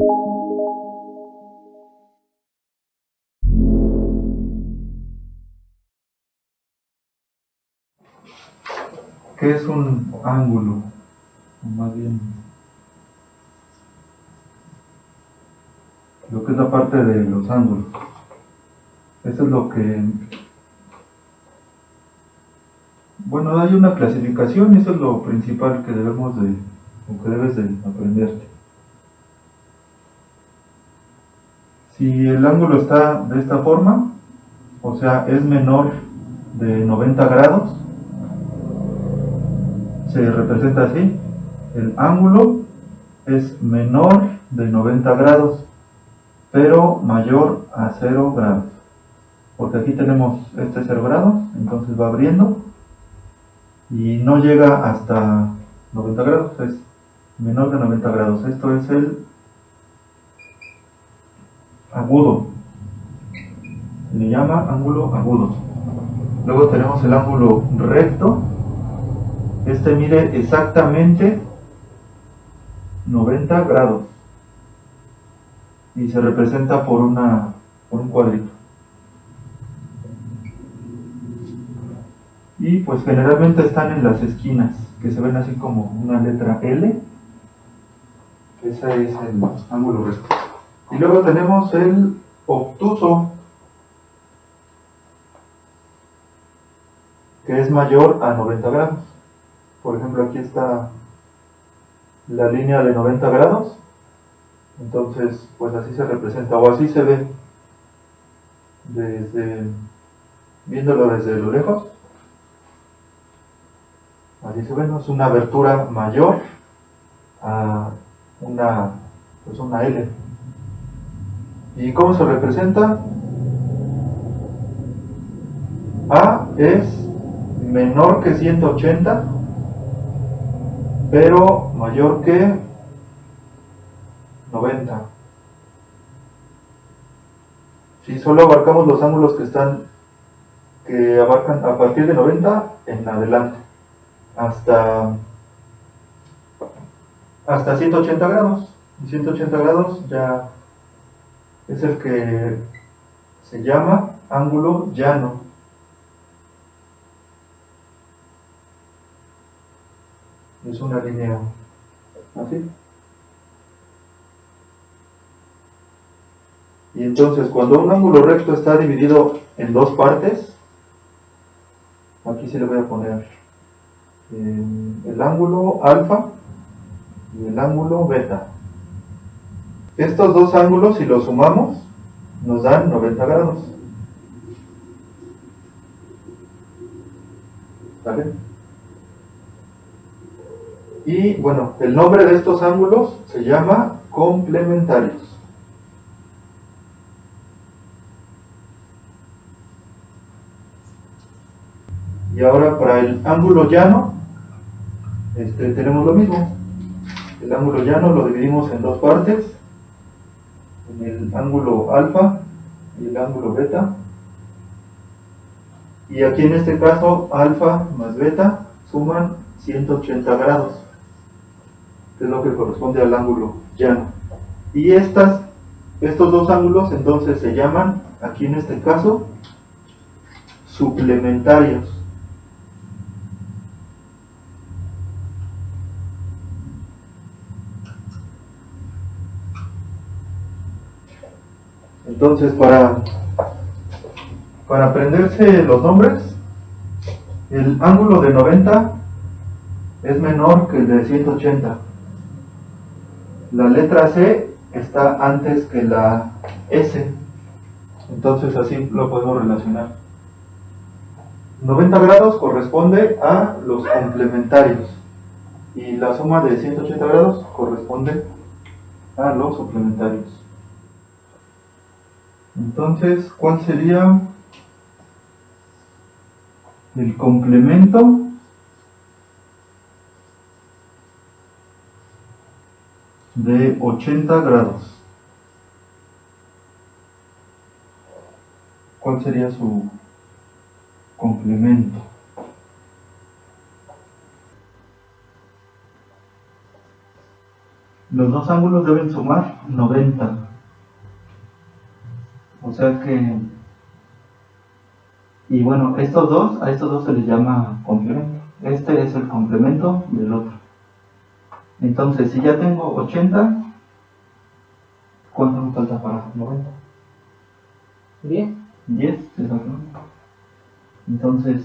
¿Qué es un ángulo? O más bien, lo que es la parte de los ángulos. Eso es lo que... Bueno, hay una clasificación y eso es lo principal que debemos de, o que debes de aprender. Si el ángulo está de esta forma, o sea, es menor de 90 grados, se representa así: el ángulo es menor de 90 grados, pero mayor a 0 grados. Porque aquí tenemos este 0 grados, entonces va abriendo y no llega hasta 90 grados, es menor de 90 grados. Esto es el agudo, se le llama ángulo agudo. Luego tenemos el ángulo recto. Este mide exactamente 90 grados y se representa por un cuadrito. Y pues generalmente están en las esquinas, que se ven así como una letra L. Ese es el ángulo recto. Y luego tenemos el obtuso, que es mayor a 90 grados. Por ejemplo, aquí está la línea de 90 grados. Entonces, pues así se representa, o así se ve viéndolo desde lo lejos. Así se ve, ¿no? Es una abertura mayor a una L. ¿Y cómo se representa? A es menor que 180, pero mayor que 90. Si solo abarcamos los ángulos que abarcan a partir de 90 en adelante, hasta 180 grados. Y 180 grados ya es el que se llama ángulo llano. Es una línea así. Y entonces, cuando un ángulo recto está dividido en dos partes, aquí se le voy a poner el ángulo alfa y el ángulo beta. Estos dos ángulos, si los sumamos, nos dan 90 grados. ¿Vale? Y bueno, el nombre de estos ángulos se llama complementarios. Y ahora para el ángulo llano, tenemos lo mismo. El ángulo llano lo dividimos en dos partes, en el ángulo alfa y el ángulo beta. Y aquí en este caso, alfa más beta suman 180 grados, que es lo que corresponde al ángulo llano. Y estos dos ángulos entonces se llaman, aquí en este caso, suplementarios. Entonces, para aprenderse los nombres, el ángulo de 90 es menor que el de 180. La letra C está antes que la S. Entonces así lo podemos relacionar. 90 grados corresponde a los complementarios y la suma de 180 grados corresponde a los suplementarios. Entonces, ¿cuál sería el complemento de 80 grados? ¿Cuál sería su complemento? Los dos ángulos deben sumar 90. O sea que... Y bueno, a estos dos se les llama complemento. Este es el complemento del otro. Entonces, si ya tengo 80, ¿cuánto me falta para 90? 10. 10, exactamente. Entonces,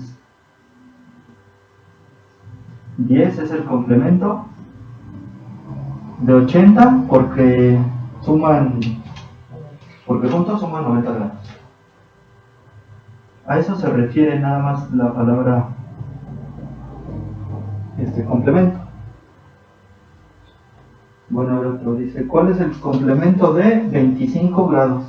10 es el complemento de 80 porque juntos suman 90 grados. A eso se refiere nada más la palabra complemento. Bueno, ahora otro dice, ¿cuál es el complemento de 25 grados?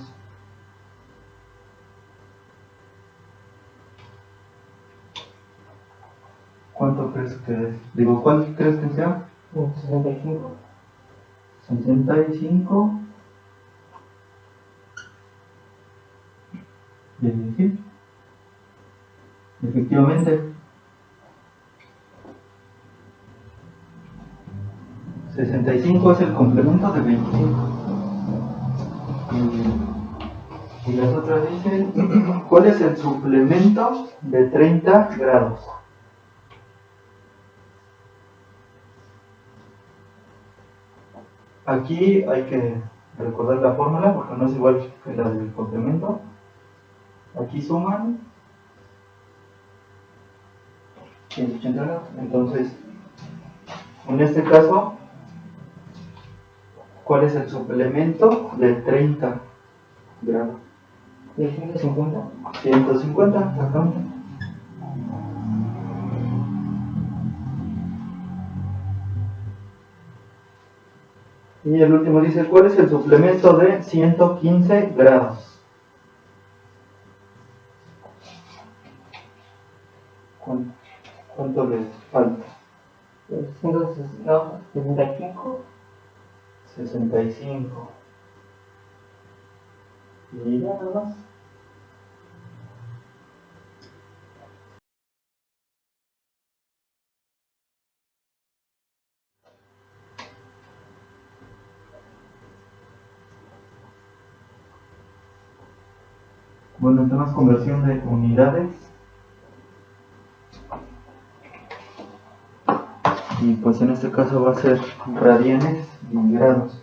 ¿Cuánto crees que es? Digo, ¿cuál crees que sea? 65. 65. Sí, efectivamente. 65 es el complemento de 25. Y las otras dicen, ¿cuál es el suplemento de 30 grados? Aquí hay que recordar la fórmula porque no es igual que la del complemento. Aquí suman 180 grados. Entonces, en este caso, ¿cuál es el suplemento de 30 grados? ¿De 150? 150, exactamente. Y el último dice, ¿cuál es el suplemento de 115 grados? ¿Cuánto les falta? 65. 65. Y ya nada más. Bueno, tenemos conversión de unidades. Y pues en este caso va a ser radianes y grados.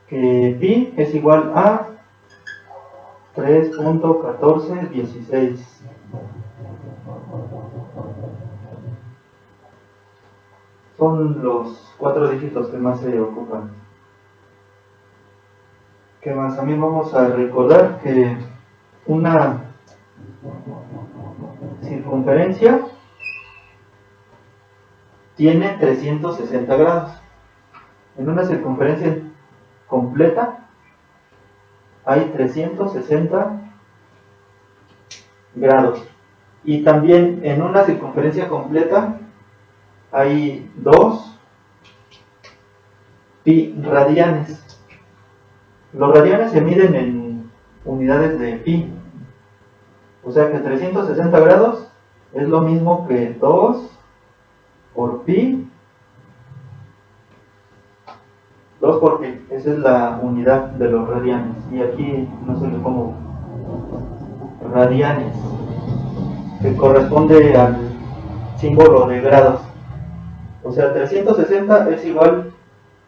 Que pi es igual a 3.1416. Son los 4 dígitos que más se ocupan. ¿Qué más? También vamos a recordar que una circunferencia tiene 360 grados. En una circunferencia completa hay 360 grados. Y también en una circunferencia completa hay 2 pi radianes. Los radianes se miden en unidades de pi. O sea que 360 grados es lo mismo que 2 por pi. 2 por pi, esa es la unidad de los radianes. Y aquí no sé le pongo radianes, que corresponde al símbolo de grados. O sea, 360 es igual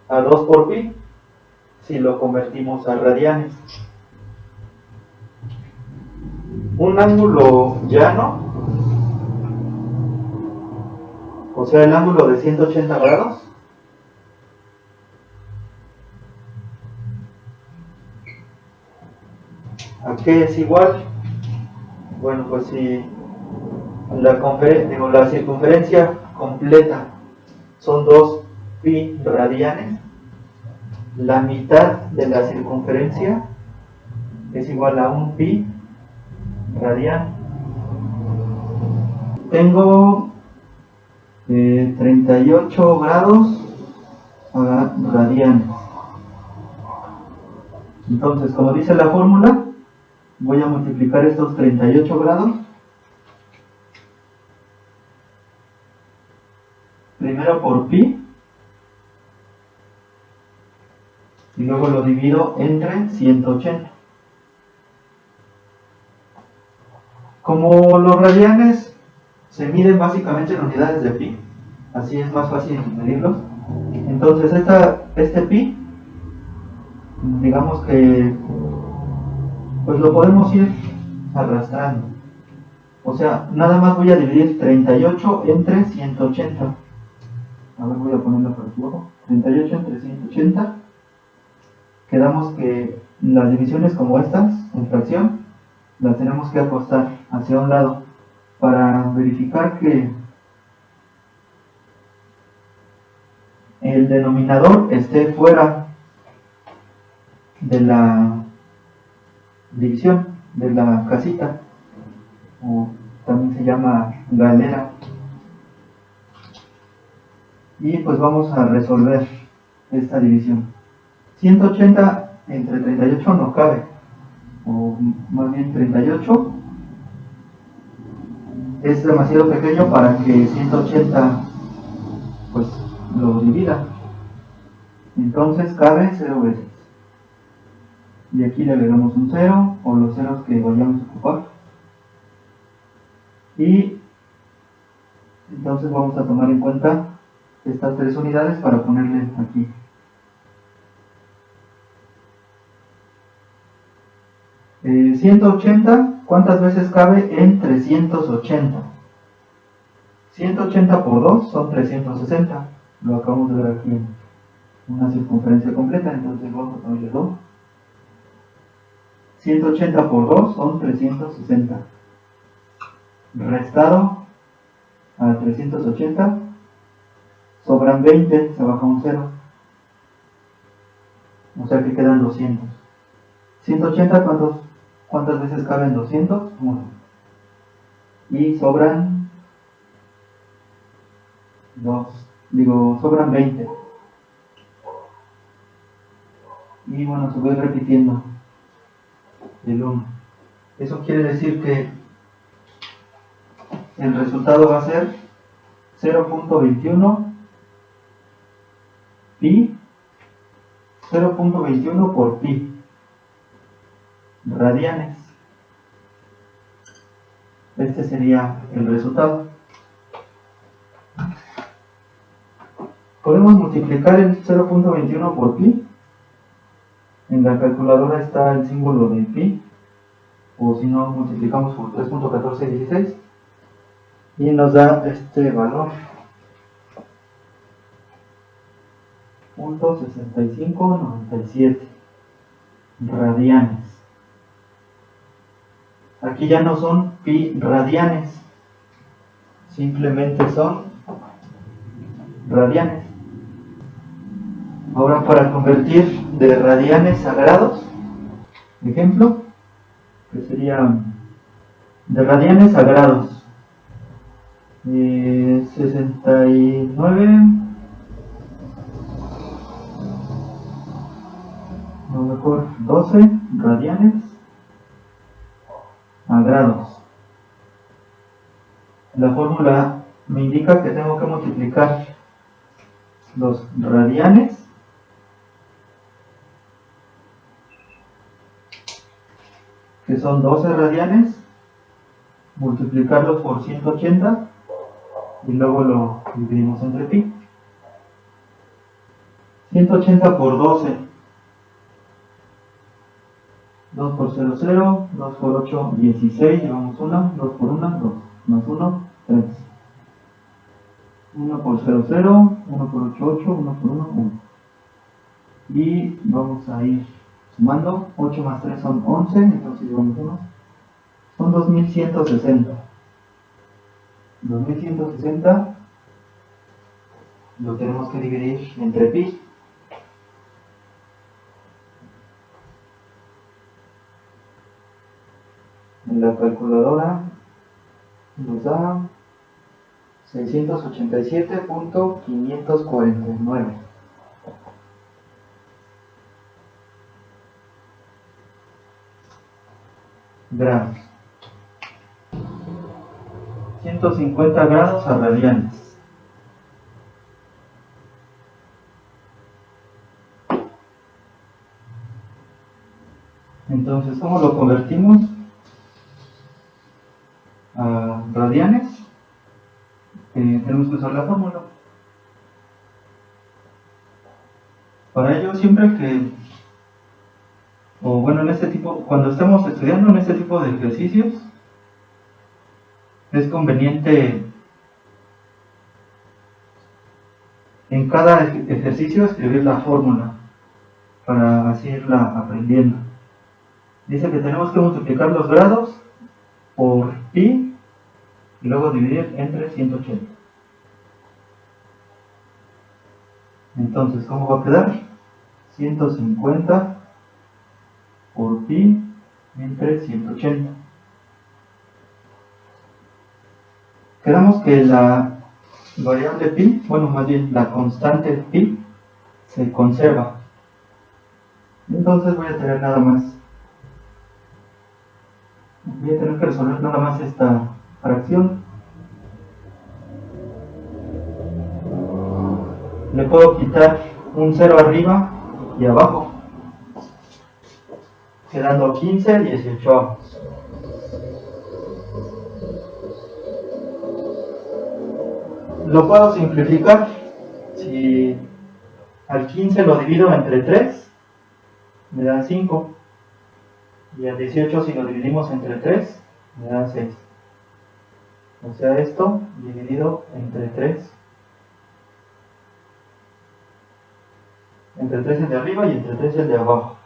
a 2 por pi si lo convertimos a radianes. Un ángulo llano, o sea, el ángulo de 180 grados, ¿a qué es igual? Bueno, pues si la circunferencia completa son 2 pi radianes, la mitad de la circunferencia es igual a 1 pi radian. Tengo 38 grados a radianes. Entonces, como dice la fórmula, voy a multiplicar estos 38 grados primero por pi y luego lo divido entre 180. Como los radianes se miden básicamente en unidades de pi, así es más fácil medirlos. Entonces este pi, digamos que pues lo podemos ir arrastrando. O sea, nada más voy a dividir 38 entre 180. A ver, voy a ponerlo por aquí abajo. 38 entre 180. Quedamos que las divisiones como estas, en fracción, las tenemos que acostar hacia un lado para verificar que el denominador esté fuera de la división, de la casita, o también se llama galera. Y pues vamos a resolver esta división. 180 entre 38 no cabe, o más bien 38 es demasiado pequeño para que 180 pues lo divida. Entonces cabe 0 veces. Y aquí le agregamos un 0 o los ceros que vayamos a ocupar. Y entonces vamos a tomar en cuenta estas 3 unidades para ponerle aquí. Eh, 180, ¿cuántas veces cabe en 380? 180 por 2 son 360. Lo acabamos de ver aquí en una circunferencia completa, entonces vamos a ponerle 2. 180 por 2 son 360. Restado a 380, sobran 20, se baja un 0. O sea que quedan 200. 180, ¿cuántas veces caben 200? 1. Y sobran 20. Y bueno, se voy repitiendo el 1. Eso quiere decir que el resultado va a ser 0.21 pi, 0.21 por pi radianes. Este sería el resultado. Podemos multiplicar el 0.21 por pi. En la calculadora está el símbolo de pi, o si no, multiplicamos por 3.1416 y nos da este valor, 0.6597 radianes. Aquí ya no son pi radianes, simplemente son radianes. Ahora, para convertir de radianes a grados, ejemplo, que sería de radianes a grados, 69, lo mejor 12 radianes a grados. La fórmula me indica que tengo que multiplicar los radianes que son 12 radianes, multiplicarlos por 180 y luego lo dividimos entre pi. 180 por 12, 2 por 0, 0, 2 por 8, 16, llevamos 1, 2 por 1, 2, más 1, 3. 1 por 0, 0, 1 por 8, 8, 1 por 1, 1. Y vamos a ir sumando, 8 más 3 son 11, entonces llevamos 1. Son 2160. 2160 lo tenemos que dividir entre pi. En la calculadora nos da 687.549 gramos. 150 grados a radianes. Entonces, ¿cómo lo convertimos a radianes? Tenemos que usar la fórmula. Para ello, siempre que, o bueno, en este tipo, cuando estemos estudiando en este tipo de ejercicios, es conveniente en cada ejercicio escribir la fórmula para así irla aprendiendo. Dice que tenemos que multiplicar los grados por pi y luego dividir entre 180. Entonces, ¿cómo va a quedar? 150 por pi entre 180. Quedamos que la variable pi, bueno, más bien la constante pi, se conserva. Entonces voy a tener que resolver nada más esta fracción. Le puedo quitar un 0 arriba y abajo, quedando 15 18. Lo puedo simplificar. Si al 15 lo divido entre 3, me da 5. Y al 18, si lo dividimos entre 3, me da 6. O sea, esto dividido entre 3. Entre 3 el de arriba y entre 3 el de abajo.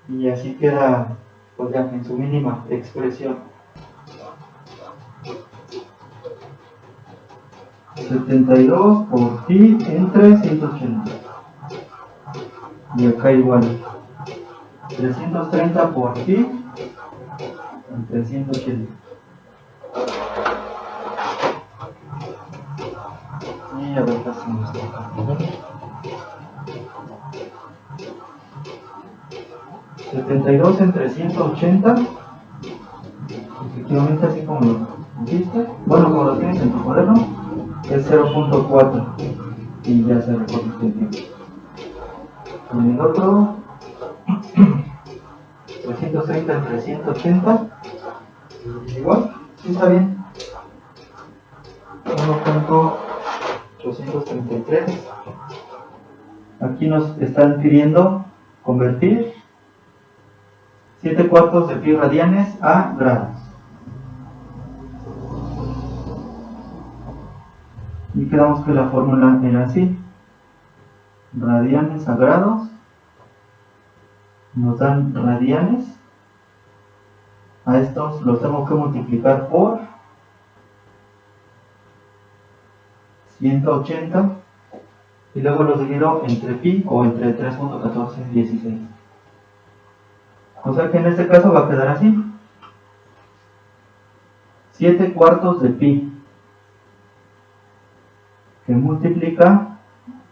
Y así queda, pues ya en su mínima expresión. 72 por pi entre 180. Y acá igual. 330 por pi entre 180. Y a ver qué hacemos acá. 72 entre 180. Efectivamente, así como lo hiciste. Bueno, como lo tienes en tu cuaderno, es 0.4. Y ya se recorre el tiempo. En el otro, 330 entre 180. Igual, sí está bien. 1.833. Aquí nos están pidiendo convertir 7 cuartos de pi radianes a grados. Y quedamos que la fórmula era así. Radianes a grados nos dan radianes. A estos los tengo que multiplicar por 180 y luego los divido entre pi o entre 3.1416. O sea que en este caso va a quedar así. 7 cuartos de pi que multiplica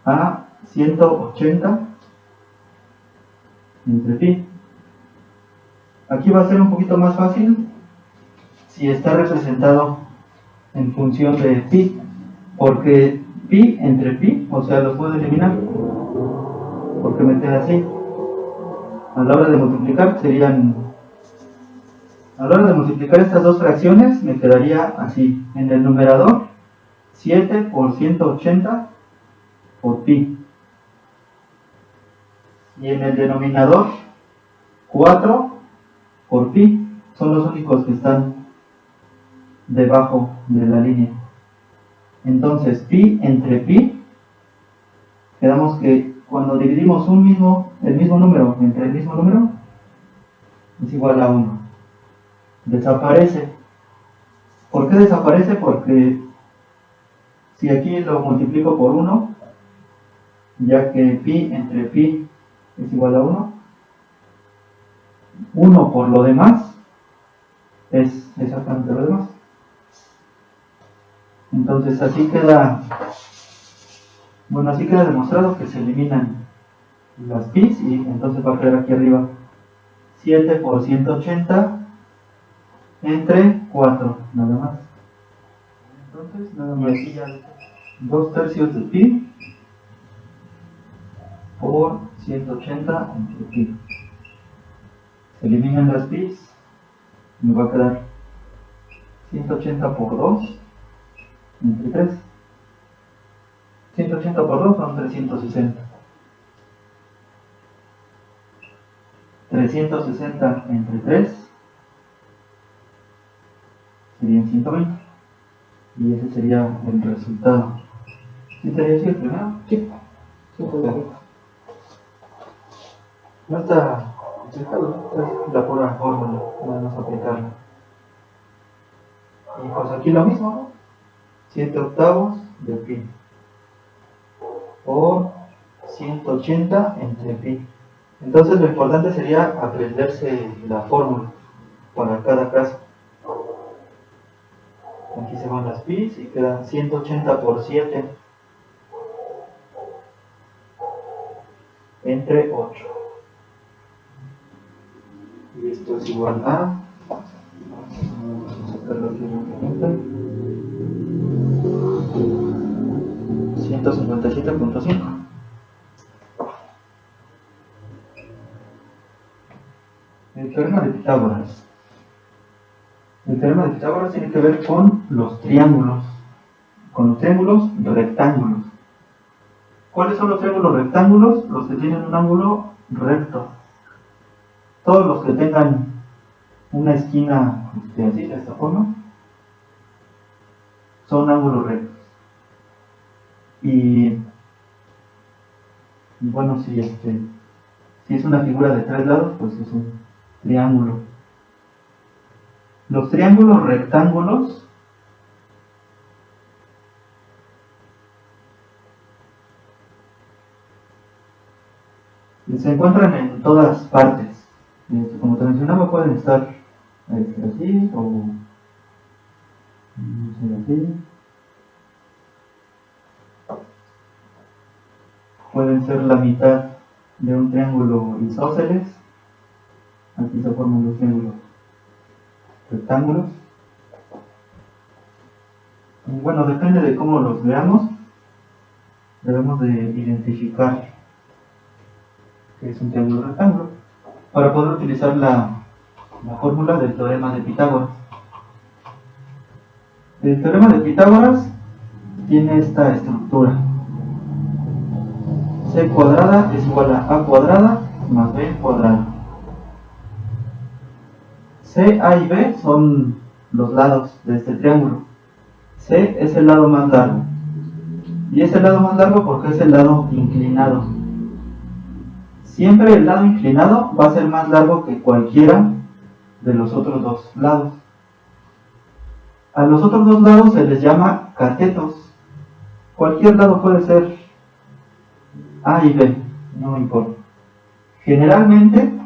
a 180 entre pi. Aquí va a ser un poquito más fácil si está representado en función de pi, porque pi entre pi, o sea, lo puedo eliminar porque me queda así. A la hora de multiplicar estas dos fracciones me quedaría así. En el numerador 7 por 180 por pi. Y en el denominador 4 por pi. Son los únicos que están debajo de la línea. Entonces, pi entre pi, quedamos que cuando dividimos el mismo número entre el mismo número, es igual a 1. Desaparece. ¿Por qué desaparece? Porque si aquí lo multiplico por 1, ya que pi entre pi es igual a 1, 1 por lo demás es exactamente lo demás. Entonces así queda demostrado que se eliminan las pi's y entonces va a quedar aquí arriba 7 por 180 entre 4, nada más. Entonces nada más 2/3 de pi por 180 entre pi. Se eliminan las pi, me va a quedar 180 por 2 entre 3. 180 por 2 son 360. 360 entre 3 serían 120. Y ese sería el resultado. ¿Sí sería así el primero? Sí. Sí, pues, Ok. No está complicado, ¿no? Es la pura fórmula, nada más aplicarla. Y pues aquí lo mismo, ¿no? 7 octavos de pi por 180 entre pi. Entonces lo importante sería aprenderse la fórmula para cada caso. Aquí se van las pi y quedan 180 por 7 entre 8. Y esto es igual a, vamos a sacarlo aquí rápidamente, 157.5. El teorema de Pitágoras. El teorema de Pitágoras tiene que ver con los triángulos rectángulos. ¿Cuáles son los triángulos rectángulos? Los que tienen un ángulo recto. Todos los que tengan una esquina así, de esta forma, son ángulos rectos. Y bueno, si es una figura de 3 lados, pues es un triángulo. Los triángulos rectángulos se encuentran en todas partes. Como te mencionaba, pueden estar así o así. Pueden ser la mitad de un triángulo isósceles. Aquí se forman los triángulos rectángulos. Y bueno, depende de cómo los veamos, debemos de identificar que es un triángulo rectángulo para poder utilizar la fórmula del teorema de Pitágoras. El teorema de Pitágoras tiene esta estructura: c cuadrada es igual a cuadrada más b cuadrada. C, A y B son los lados de este triángulo. C es el lado más largo. Y es el lado más largo porque es el lado inclinado. Siempre el lado inclinado va a ser más largo que cualquiera de los otros dos lados. A los otros dos lados se les llama catetos. Cualquier lado puede ser A y B, no importa. Generalmente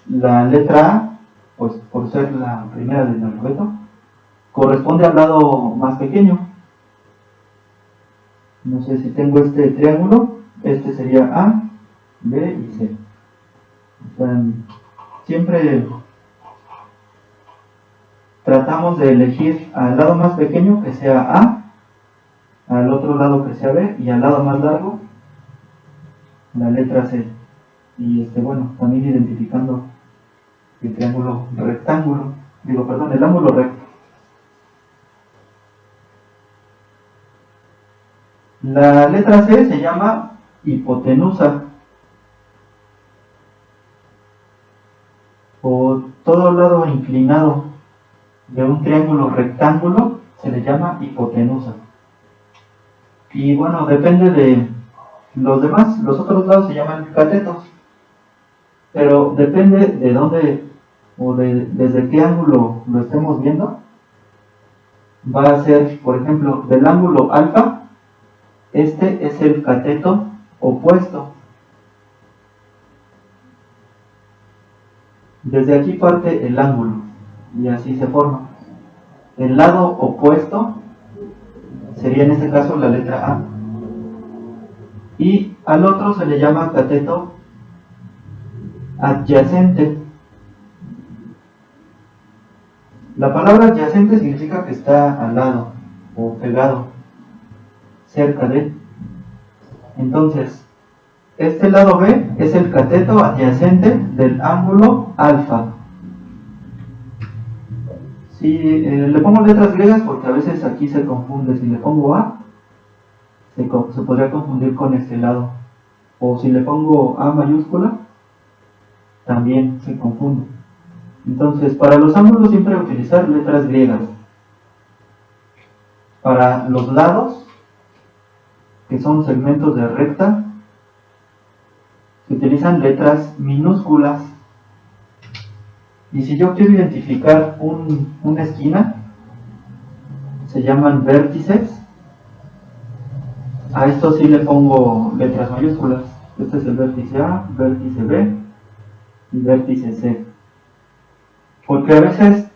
la letra A, pues por ser la primera del alfabeto, corresponde al lado más pequeño. No sé si tengo este triángulo, este sería A, B y C. O sea, siempre tratamos de elegir al lado más pequeño que sea A, al otro lado que sea B y al lado más largo la letra C. Y bueno, también identificando el triángulo rectángulo, el ángulo recto. La letra C se llama hipotenusa, o todo lado inclinado de un triángulo rectángulo se le llama hipotenusa. Y bueno, depende de los demás, los otros lados se llaman catetos, pero depende de dónde o desde qué ángulo lo estemos viendo. Va a ser, por ejemplo, del ángulo alfa, este es el cateto opuesto. Desde aquí parte el ángulo y así se forma. El lado opuesto sería en este caso la letra A. Y al otro se le llama cateto adyacente. La palabra adyacente significa que está al lado o pegado, cerca de. Entonces, Este lado B es el cateto adyacente del ángulo alfa. Si le pongo letras griegas porque a veces aquí se confunde, si le pongo A, se podría confundir con este lado. O si le pongo A mayúscula, también se confunde. Entonces, para los ángulos siempre utilizar letras griegas. Para los lados, que son segmentos de recta, se utilizan letras minúsculas. Y si yo quiero identificar una esquina, se llaman vértices. A esto sí le pongo letras mayúsculas. Este es el vértice A, vértice B y vértice C. Porque a veces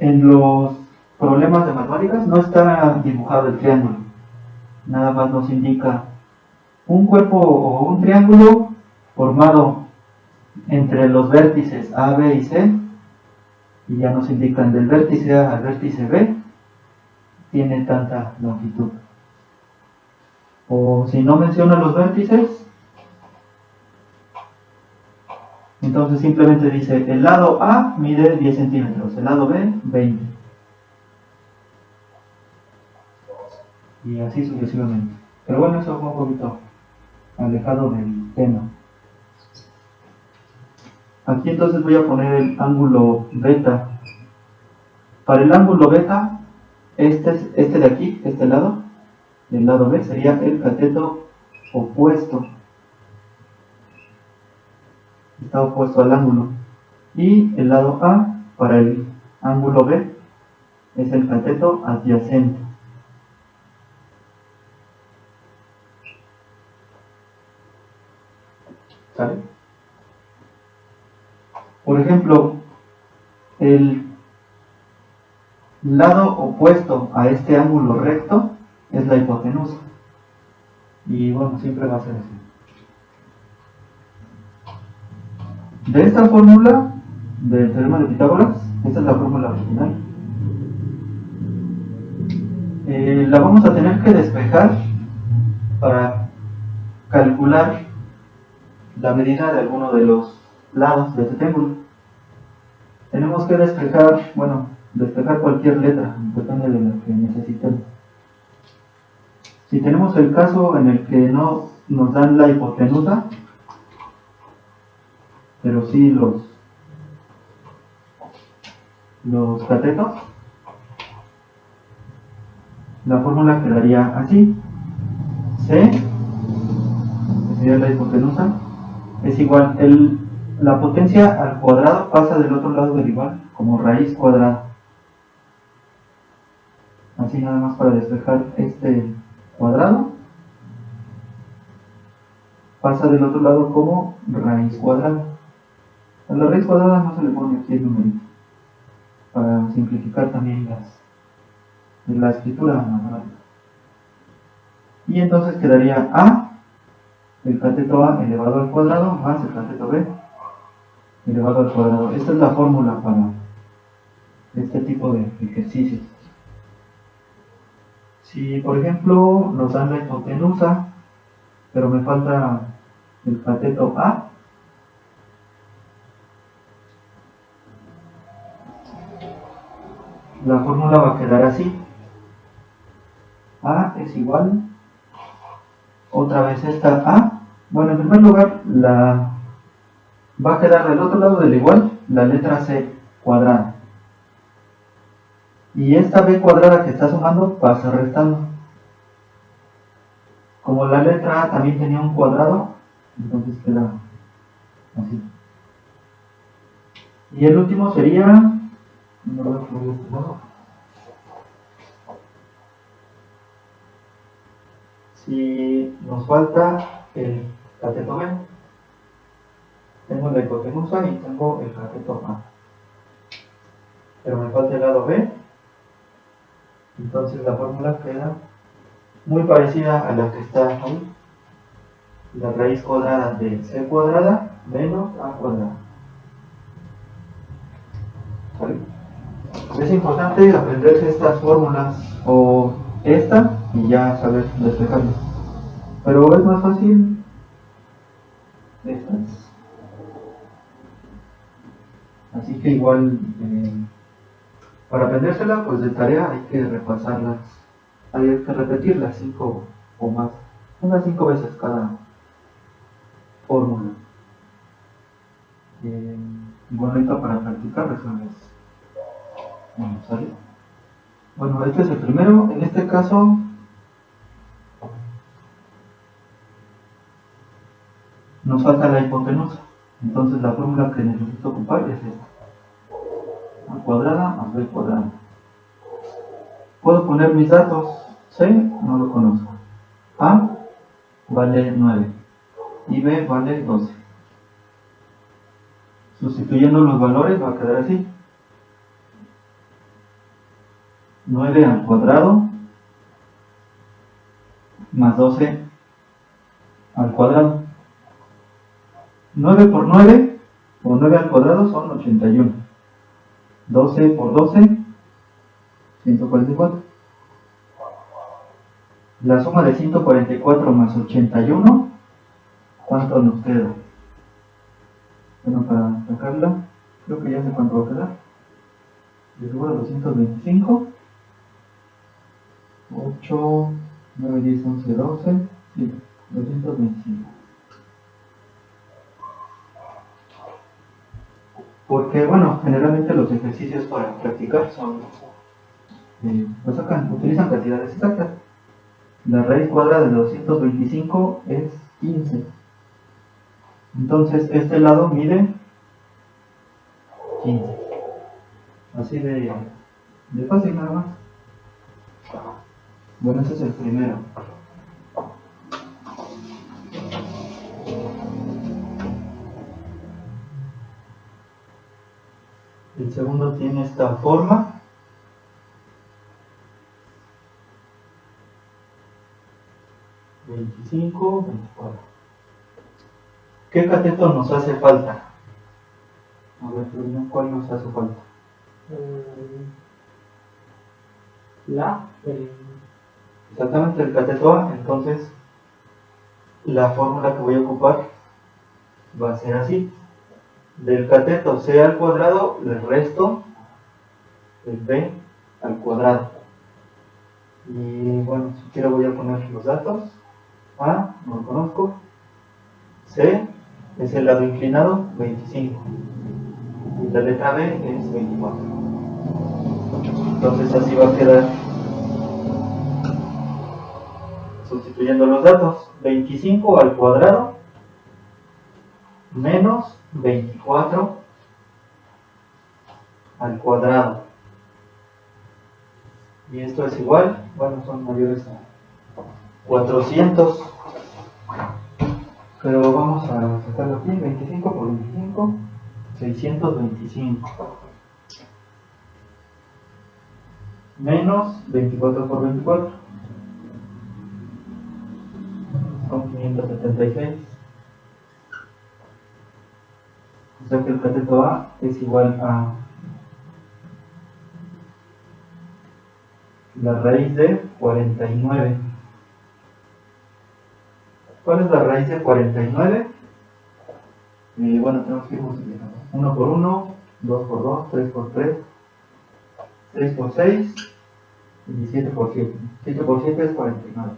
en los problemas de matemáticas no está dibujado el triángulo. Nada más nos indica un cuerpo o un triángulo formado entre los vértices A, B y C, y ya nos indican del vértice A al vértice B tiene tanta longitud. O si no menciona los vértices, entonces simplemente dice el lado A mide 10 centímetros, el lado B 20. Y así sucesivamente. Pero bueno, eso fue un poquito alejado del tema. Aquí entonces voy a poner el ángulo beta. Para el ángulo beta, este de aquí, este lado, del lado B, sería el cateto opuesto. Está opuesto al ángulo. Y el lado A, para el ángulo B, es el cateto adyacente. ¿Sale? Por ejemplo, el lado opuesto a este ángulo recto es la hipotenusa. Y bueno, siempre va a ser así. De esta fórmula del teorema de Pitágoras, esta es la fórmula original, la vamos a tener que despejar para calcular la medida de alguno de los lados de este triángulo. Tenemos que despejar, despejar cualquier letra, depende de lo que necesitemos. Si tenemos el caso en el que no nos dan la hipotenusa, pero sí los catetos, la fórmula quedaría así: C, que sería la hipotenusa, es igual, la potencia al cuadrado pasa del otro lado del igual como raíz cuadrada. Así nada más para despejar este cuadrado, pasa del otro lado como raíz cuadrada. A la raíz cuadrada no se le pone aquí el numerito, para simplificar también la escritura matemática. Y entonces quedaría A, el cateto A elevado al cuadrado, más el cateto B elevado al cuadrado. Esta es la fórmula para este tipo de ejercicios. Si por ejemplo nos dan la hipotenusa, pero me falta el cateto A, la fórmula va a quedar así: A es igual, otra vez esta A, en primer lugar va a quedar del otro lado del igual la letra C cuadrada, y esta B cuadrada que está sumando pasa restando. Como la letra A también tenía un cuadrado, entonces queda así. Y el último sería, si nos falta el cateto B, tengo la hipotenusa y tengo el cateto A, pero me falta el lado B, entonces la fórmula queda muy parecida a la que está ahí: la raíz cuadrada de C cuadrada menos A cuadrada. ¿Vale? Es importante aprenderse estas fórmulas o esta y ya saber despejarlas, pero es más fácil estas. Así que igual, para aprendérsela, pues de tarea hay que repasarlas, hay que repetirlas 5 o más, unas 5 veces cada fórmula. Bueno, ahorita para practicar resuelves. Bueno, ¿sale? Bueno, este es el primero. En este caso, nos falta la hipotenusa. Entonces la fórmula que necesito ocupar es esta. A cuadrada más b cuadrada. Puedo poner mis datos. C no lo conozco. A vale 9 y B vale 12. Sustituyendo los valores va a quedar así. 9 al cuadrado más 12 al cuadrado. 9 por 9 o 9 al cuadrado son 81. 12 por 12, 144. La suma de 144 más 81, ¿cuánto nos queda? Bueno, para sacarla, creo que ya sé cuánto va a quedar. De seguro 225. 8, 9, 10, 11, 12, sí, 225. Porque, bueno, generalmente los ejercicios para practicar son, pues utilizan cantidades exactas. La raíz cuadrada de 225 es 15. Entonces, este lado mide 15. Así de fácil nada más. Bueno, ese es el primero. El segundo tiene esta forma. (25, 24). ¿Qué cateto nos hace falta? A ver, ¿cuál nos hace falta? Exactamente, el cateto A. Entonces, la fórmula que voy a ocupar va a ser así. Del cateto C al cuadrado le resto el B al cuadrado. Y bueno, si quiero voy a poner los datos. A, no lo conozco. C es el lado inclinado, 25. Y la letra B es 24. Entonces así va a quedar. Sustituyendo los datos, 25 al cuadrado menos 24 al cuadrado. Y esto es igual, bueno, son mayores a 400. Pero vamos a sacarlo aquí, 25 por 25, 625. Menos 24 por 24. Son 576. O sea que el cateto A es igual a la raíz de 49. ¿Cuál es la raíz de 49? Bueno, tenemos que ir multiplicando. 1 por 1, 2 por 2, 3 por 3, 6 por 6 y 7 por 7. 7 por 7 es 49.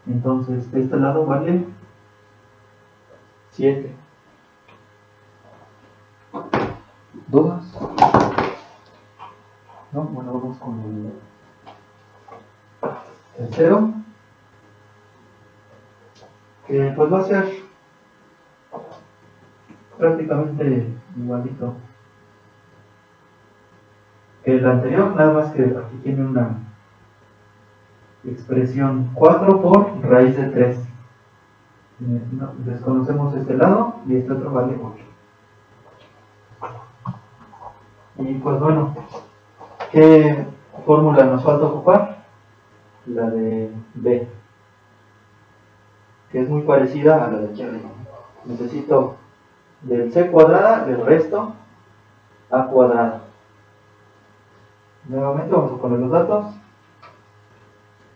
Entonces, este lado vale 7. ¿Dudas? No, bueno, vamos con el tercero, que pues va a ser prácticamente igualito que el anterior, nada más que aquí tiene una expresión 4 por raíz de 3. Desconocemos este lado y este otro vale 8. Y pues bueno, ¿qué fórmula nos falta ocupar? La de B, que es muy parecida a la de aquí arriba. Necesito del C cuadrada, del resto A cuadrada. Nuevamente vamos a poner los datos.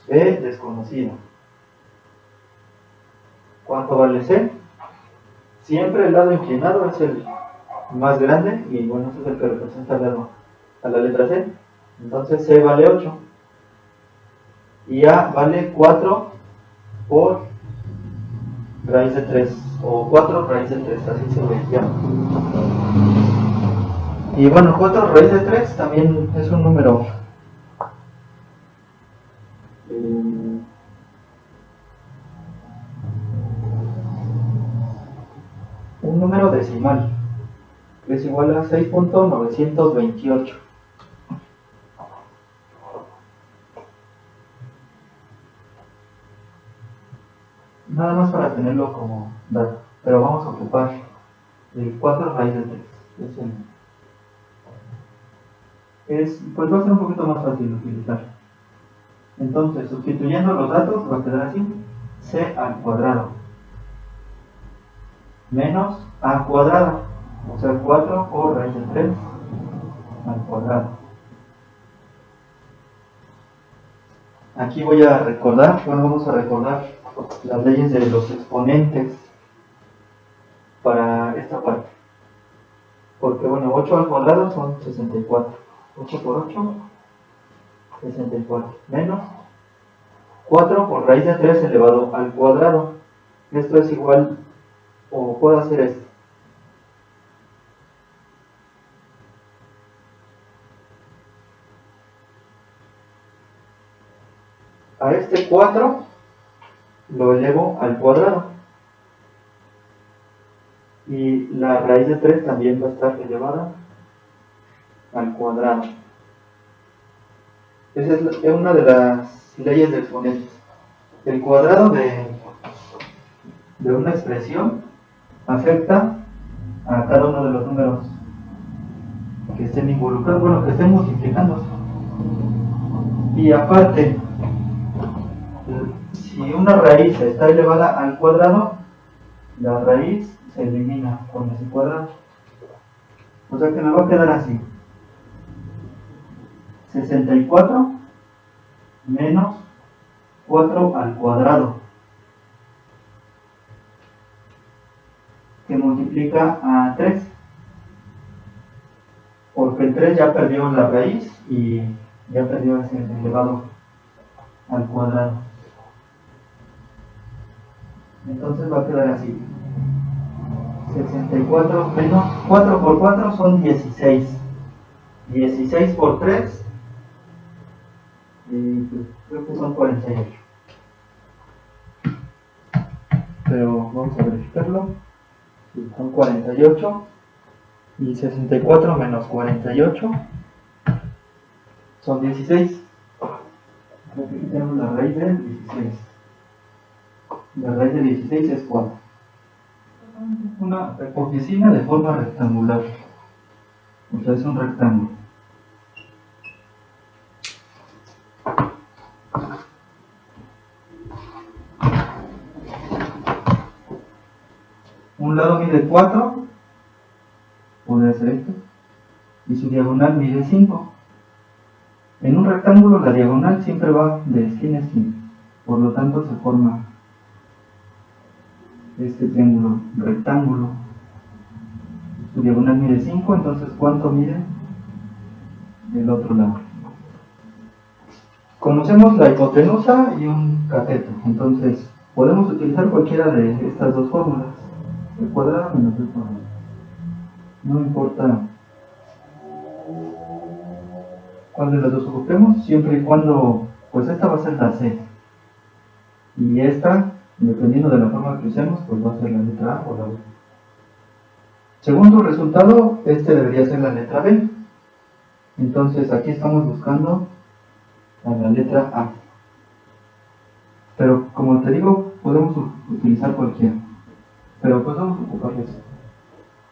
B desconocido. ¿Cuánto vale C? siempre el lado inclinado es el más grande y bueno, ese es el que representa el lado a la letra C. Entonces C vale 8 y A vale 4 por raíz de 3 o 4 raíz de 3, así se le llama. Y bueno, 4 raíz de 3 también es un número decimal, que es igual a 6.928. Nada más para tenerlo como dato, pero vamos a ocupar el 4 raíz de 3. Pues va a ser un poquito más fácil utilizar. Entonces, sustituyendo los datos, va a quedar así: c al cuadrado menos a cuadrado, o sea, 4 por raíz de 3 al cuadrado. Aquí voy a recordar, vamos a recordar las leyes de los exponentes para esta parte. Porque bueno, 8 al cuadrado son 64. 8 por 8, 64. Menos 4 por raíz de 3 elevado al cuadrado. Esto es igual, o puedo hacer esto. A este 4 lo elevo al cuadrado. Y la raíz de 3 también va a estar elevada al cuadrado. Esa es una de las leyes de exponentes. El cuadrado de una expresión afecta a cada uno de los números que estén involucrados, bueno, que estén multiplicándose. Y aparte, si una raíz está elevada al cuadrado, la raíz se elimina con ese cuadrado. O sea que me va a quedar así: 64 menos 4 al cuadrado, que multiplica a 3, porque el 3 ya perdió la raíz y ya perdió ese elevado al cuadrado. Entonces va a quedar así: 64 menos 4 por 4 son 16. 16 por 3, y creo que son 48. Pero vamos a verificarlo. Sí, son 48. Y 64 menos 48 son 16. Aquí tenemos la raíz de 16. La raíz de 16 es 4. Una oficina de forma rectangular. O sea, es un rectángulo. Un lado mide 4, puede ser esto, y su diagonal mide 5. En un rectángulo la diagonal siempre va de esquina a esquina, por lo tanto se forma este triángulo rectángulo. Su diagonal mide 5, entonces ¿cuánto mide el otro lado? Conocemos la hipotenusa y un cateto, entonces podemos utilizar cualquiera de estas dos fórmulas: el cuadrado menos el cuadrado. No importa cuál de las dos ocupemos, siempre y cuando, pues esta va a ser la C. Y esta, dependiendo de la forma que usemos, pues va a ser la letra A o la B. Segundo resultado, este debería ser la letra B. Entonces aquí estamos buscando a la letra A. Pero como te digo, podemos utilizar cualquiera. Pero pues vamos a ocupar esto,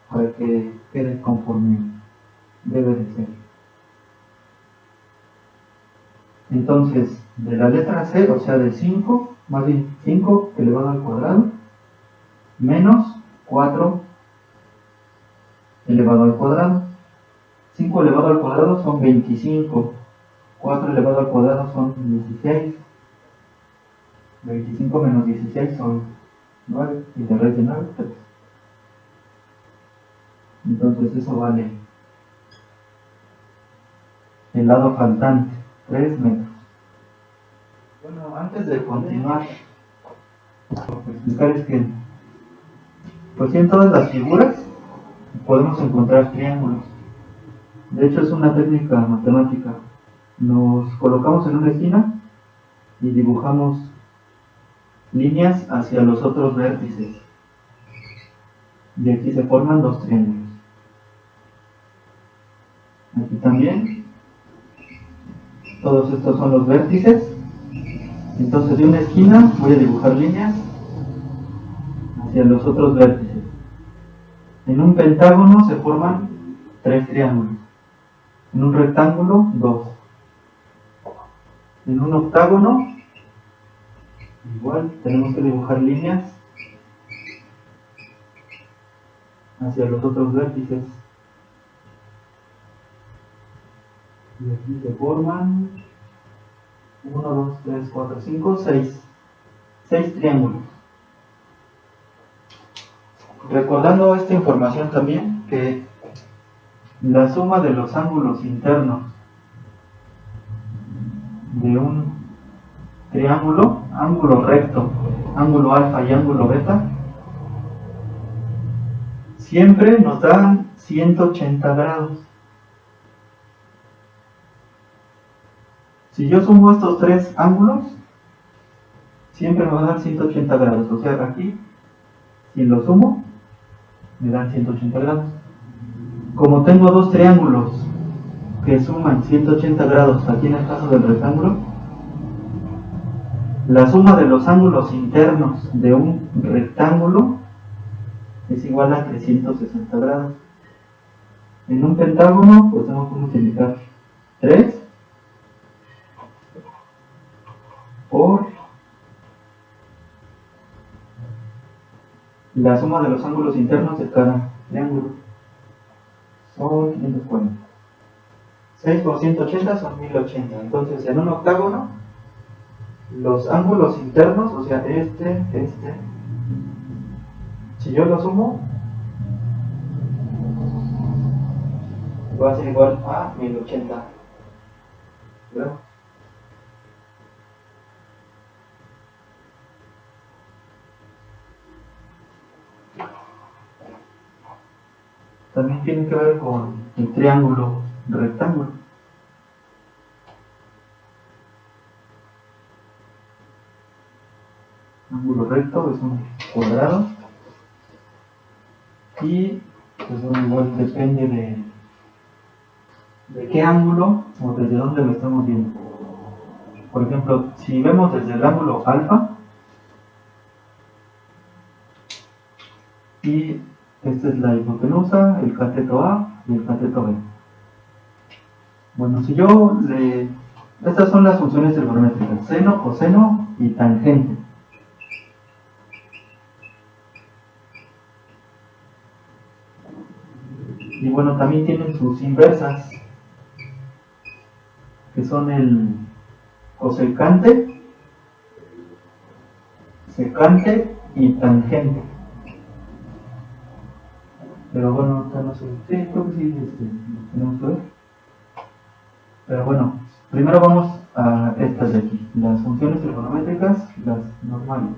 para que quede conforme debe de ser. Entonces, de la letra C, o sea de 5, más bien 5 elevado al cuadrado, menos 4 elevado al cuadrado. 5 elevado al cuadrado son 25. 4 elevado al cuadrado son 16. 25 menos 16 son 9. Y la raíz de 9, 3. Entonces eso vale el lado faltante, 3 metros. Bueno, antes de continuar, lo que explicar es que pues sí, en todas las figuras podemos encontrar triángulos. De hecho es una técnica matemática. Nos colocamos en una esquina y dibujamos líneas hacia los otros vértices. Y aquí se forman dos triángulos. Aquí también. Todos estos son los vértices. Entonces de una esquina voy a dibujar líneas hacia los otros vértices. En un pentágono se forman 3 triángulos. En un rectángulo, 2. En un octágono, igual tenemos que dibujar líneas hacia los otros vértices. Y aquí se forman 1, 2, 3, 4, 5, 6. 6 triángulos. Recordando esta información también, que la suma de los ángulos internos de un triángulo, ángulo recto, ángulo alfa y ángulo beta, siempre nos dan 180 grados. Si yo sumo estos 3 ángulos, siempre me van a dar 180 grados. O sea, aquí, si lo sumo, me dan 180 grados. Como tengo 2 triángulos que suman 180 grados aquí en el caso del rectángulo, la suma de los ángulos internos de un rectángulo es igual a 360 grados. En un pentágono, pues tengo que multiplicar 3 por la suma de los ángulos internos de cada triángulo. Son 540. 6 por 180 son 1080. Entonces, en un octágono, los ángulos internos, o sea, si yo lo sumo, va a ser igual a 1080. ¿Verdad? También tiene que ver con el triángulo rectángulo. Ángulo recto es un cuadrado y pues bueno, igual depende de qué ángulo o desde dónde lo estamos viendo. Por ejemplo, si vemos desde el ángulo alfa, y esta es la hipotenusa, el cateto A y el cateto B. Bueno, si yo estas son las funciones trigonométricas: seno, coseno y tangente. Y bueno, también tienen sus inversas, que son el cosecante, secante y tangente. Pero bueno, ahorita no sé. Sí, creo que sí, tenemos que ver. Pero bueno, primero vamos a estas de aquí, las funciones trigonométricas, las normales.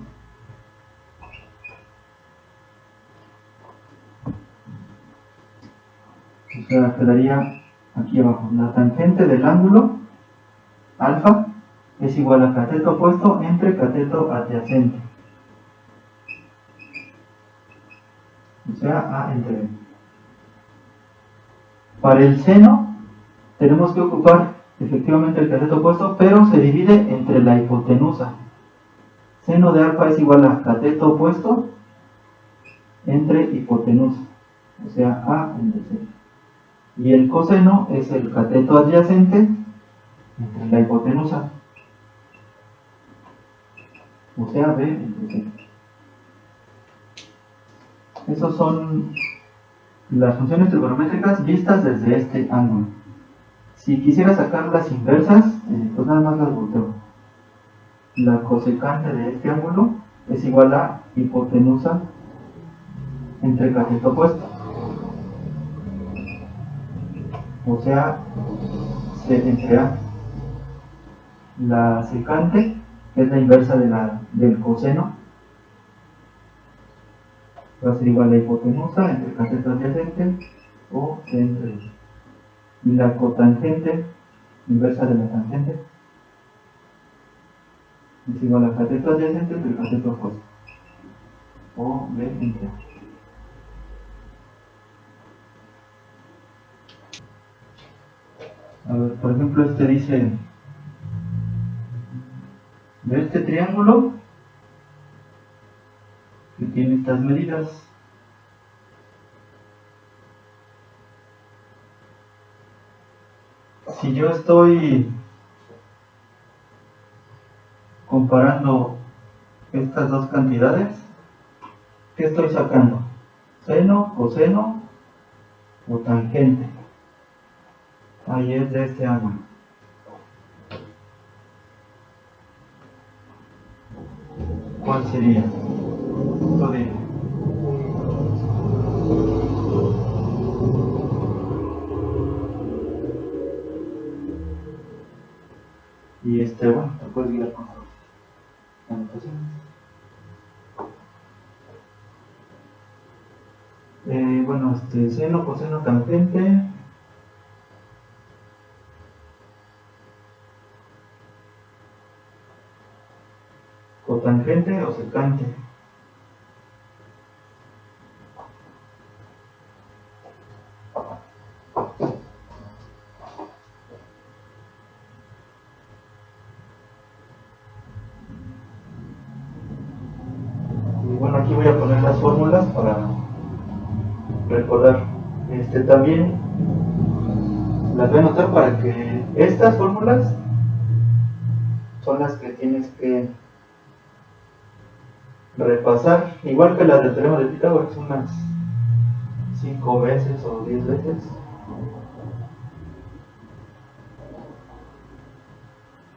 O sea, quedaría aquí abajo. La tangente del ángulo alfa es igual a cateto opuesto entre cateto adyacente. O sea, A entre B. Para el seno tenemos que ocupar efectivamente el cateto opuesto, pero se divide entre la hipotenusa. Seno de alfa es igual a cateto opuesto entre hipotenusa. O sea, A entre C. Y el coseno es el cateto adyacente entre la hipotenusa. O sea, B entre C. Esas son las funciones trigonométricas vistas desde este ángulo. Si quisiera sacar las inversas, pues nada más las volteo. La cosecante de este ángulo es igual a hipotenusa entre cateto opuesto. o sea, C entre A. La secante es la inversa del coseno, va a ser igual a la hipotenusa entre cateto adyacente o C entre B. Y la cotangente, inversa de la tangente, es igual a cateto adyacente entre cateto opuesto, o B entre A. A ver, por ejemplo, este dice, de este triángulo que tiene estas medidas, si yo estoy comparando estas dos cantidades, ¿qué estoy sacando? ¿Seno, coseno o tangente? Ahí es de este ángulo. ¿Cuál sería? Esto de y bueno, te puedes guiar con anotaciones. Bueno, seno, coseno, tangente. Cotangente o secante. Y bueno, aquí voy a poner las fórmulas para recordar. También las voy a anotar para que estas fórmulas son las que tienes que repasar, igual que las del teorema de Pitágoras, unas 5 veces o 10 veces.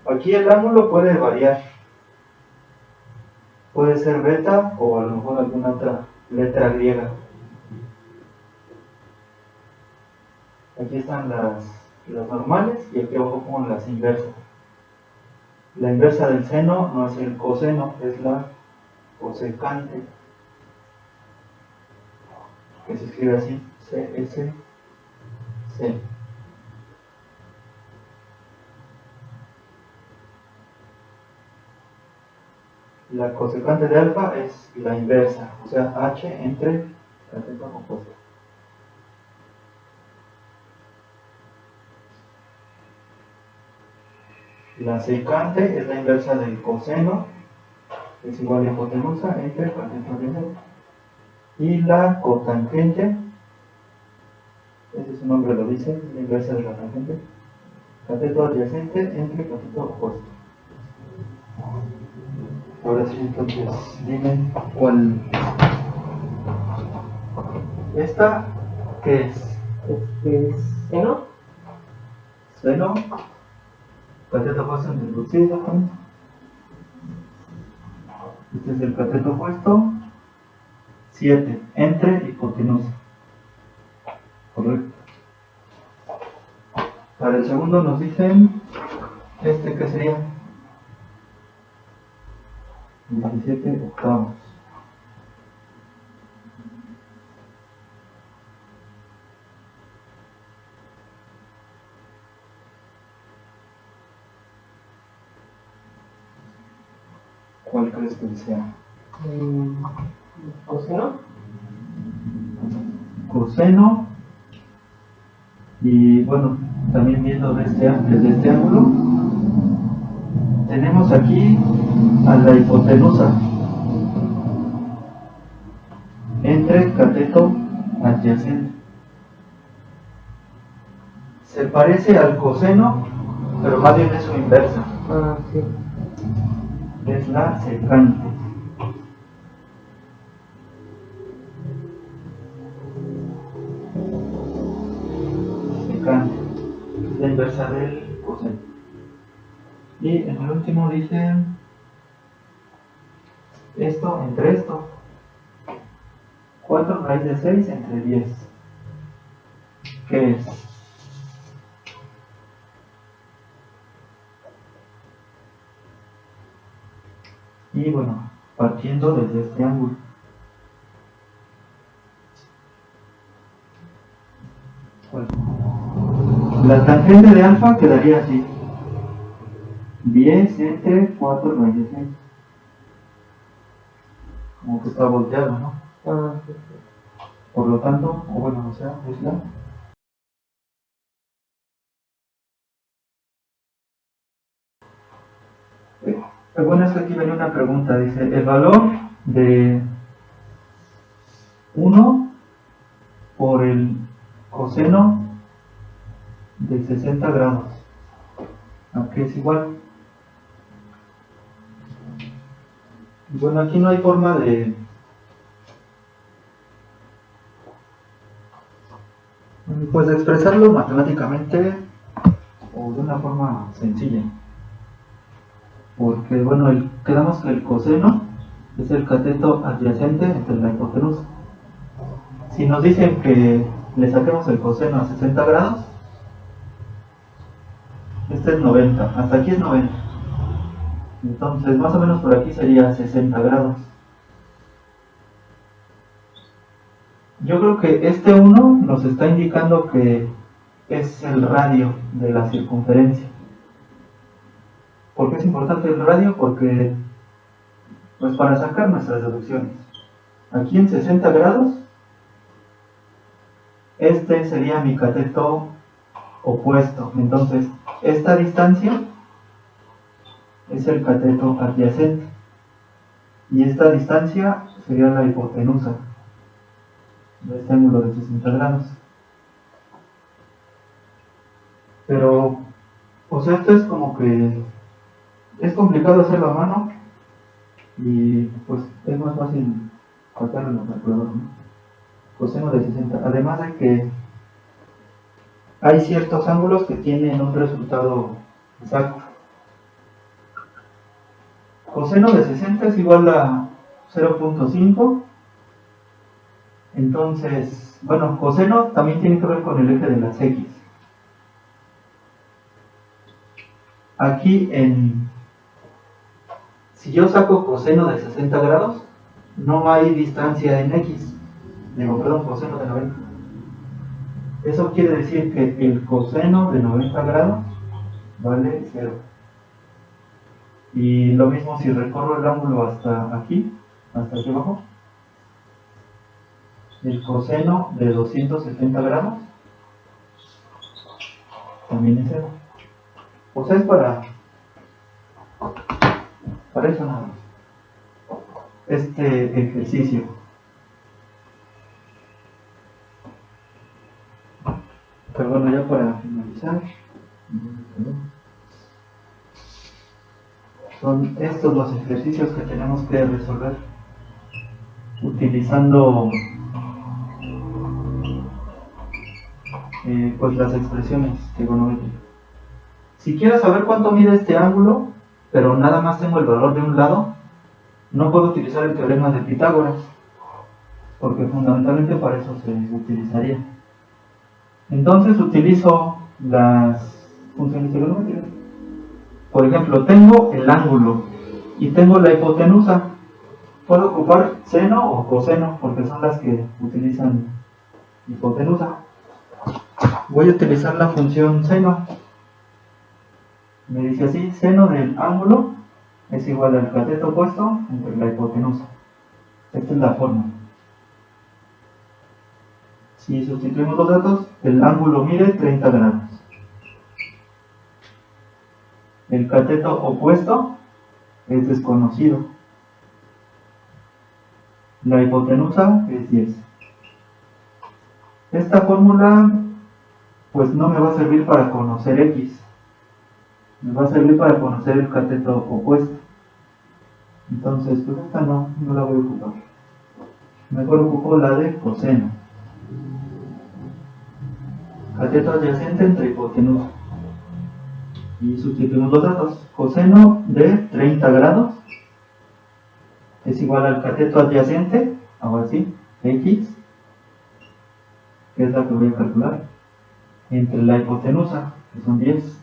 Aquí el ángulo puede variar, puede ser beta o a lo mejor alguna otra letra griega. Aquí están las normales y aquí abajo pongo las inversas. La inversa del seno no es el coseno, es la cosecante, que se escribe así, CSC. La cosecante de alfa es la inversa, o sea, H entre cateto opuesto. La secante es la inversa del coseno, es igual a hipotenusa entre cateto adyacente. Y la cotangente, ese su nombre lo dice, es la inversa de la tangente, cateto adyacente entre cateto opuesto. Ahora sí, entonces, dime cuál. ¿Esta qué es? Este es seno. Seno, cateto opuesto introducido. Este es el cateto opuesto. 7, entre hipotenusa. Correcto. Para el segundo nos dicen, ¿qué sería? 17 octavos. ¿Cuál crees que sea? Coseno. Coseno. Y bueno, también viendo desde este ángulo, tenemos aquí a la hipotenusa entre cateto adyacente. Se parece al coseno, pero más bien es su inversa. Ah, sí. Es la secante. Secante. Es la inversa del coseno. Y en el último dice esto entre esto. 4 raíz de 6 entre 10. ¿Qué es? Y bueno, partiendo desde este ángulo. La tangente de alfa quedaría así. 10 entre 4 raíz de 6. Como que está volteado, ¿no? Ah, sí, sí. Por lo tanto, o bueno, o sea, es la... Bueno, es que aquí viene una pregunta, dice, el valor de 1 por el coseno de 60 grados, ¿a qué es igual? Bueno, aquí no hay forma de... pues de expresarlo matemáticamente o de una forma sencilla. Porque, bueno, quedamos que el coseno es el cateto adyacente entre la hipotenusa. Si nos dicen que le saquemos el coseno a 60 grados, este es 90, hasta aquí es 90. Entonces, más o menos por aquí sería 60 grados. Yo creo que este 1 nos está indicando que es el radio de la circunferencia. ¿Por qué es importante el radio? Porque, pues para sacar nuestras deducciones. Aquí en 60 grados, este sería mi cateto opuesto. Entonces, esta distancia es el cateto adyacente. Y esta distancia sería la hipotenusa de este ángulo de 60 grados. Pero, o sea, esto es como que es complicado hacerlo a mano y pues es más fácil sacarlo en la calculadora, ¿no? Coseno de 60. Además de que hay ciertos ángulos que tienen un resultado exacto. Coseno de 60 es igual a 0.5. Entonces, bueno, coseno también tiene que ver con el eje de las X. Aquí si yo saco coseno de 60 grados, no hay distancia en X. Digo, perdón, coseno de 90. Eso quiere decir que el coseno de 90 grados vale 0. Y lo mismo si recorro el ángulo hasta aquí abajo. El coseno de 270 grados también es 0. O sea, es para eso nada más. Este ejercicio. Pero bueno, ya para finalizar, son estos los ejercicios que tenemos que resolver utilizando pues las expresiones trigonométricas. Si quiero saber cuánto mide este ángulo, pero nada más tengo el valor de un lado, no puedo utilizar el teorema de Pitágoras, porque fundamentalmente para eso se utilizaría. Entonces utilizo las funciones trigonométricas. Por ejemplo, tengo el ángulo y tengo la hipotenusa. Puedo ocupar seno o coseno, porque son las que utilizan hipotenusa. Voy a utilizar la función seno. Me dice así, seno del ángulo es igual al cateto opuesto entre la hipotenusa. Esta es la forma. Si sustituimos los datos, el ángulo mide 30 grados. El cateto opuesto es desconocido. La hipotenusa es 10. Esta fórmula pues no me va a servir para conocer X. Me va a servir para conocer el cateto opuesto. Entonces, pues esta no la voy a ocupar. Mejor ocupo la de coseno. Cateto adyacente entre hipotenusa. Y sustituimos los datos. Coseno de 30 grados es igual al cateto adyacente, ahora sí, X, que es la que voy a calcular, entre la hipotenusa, que son 10.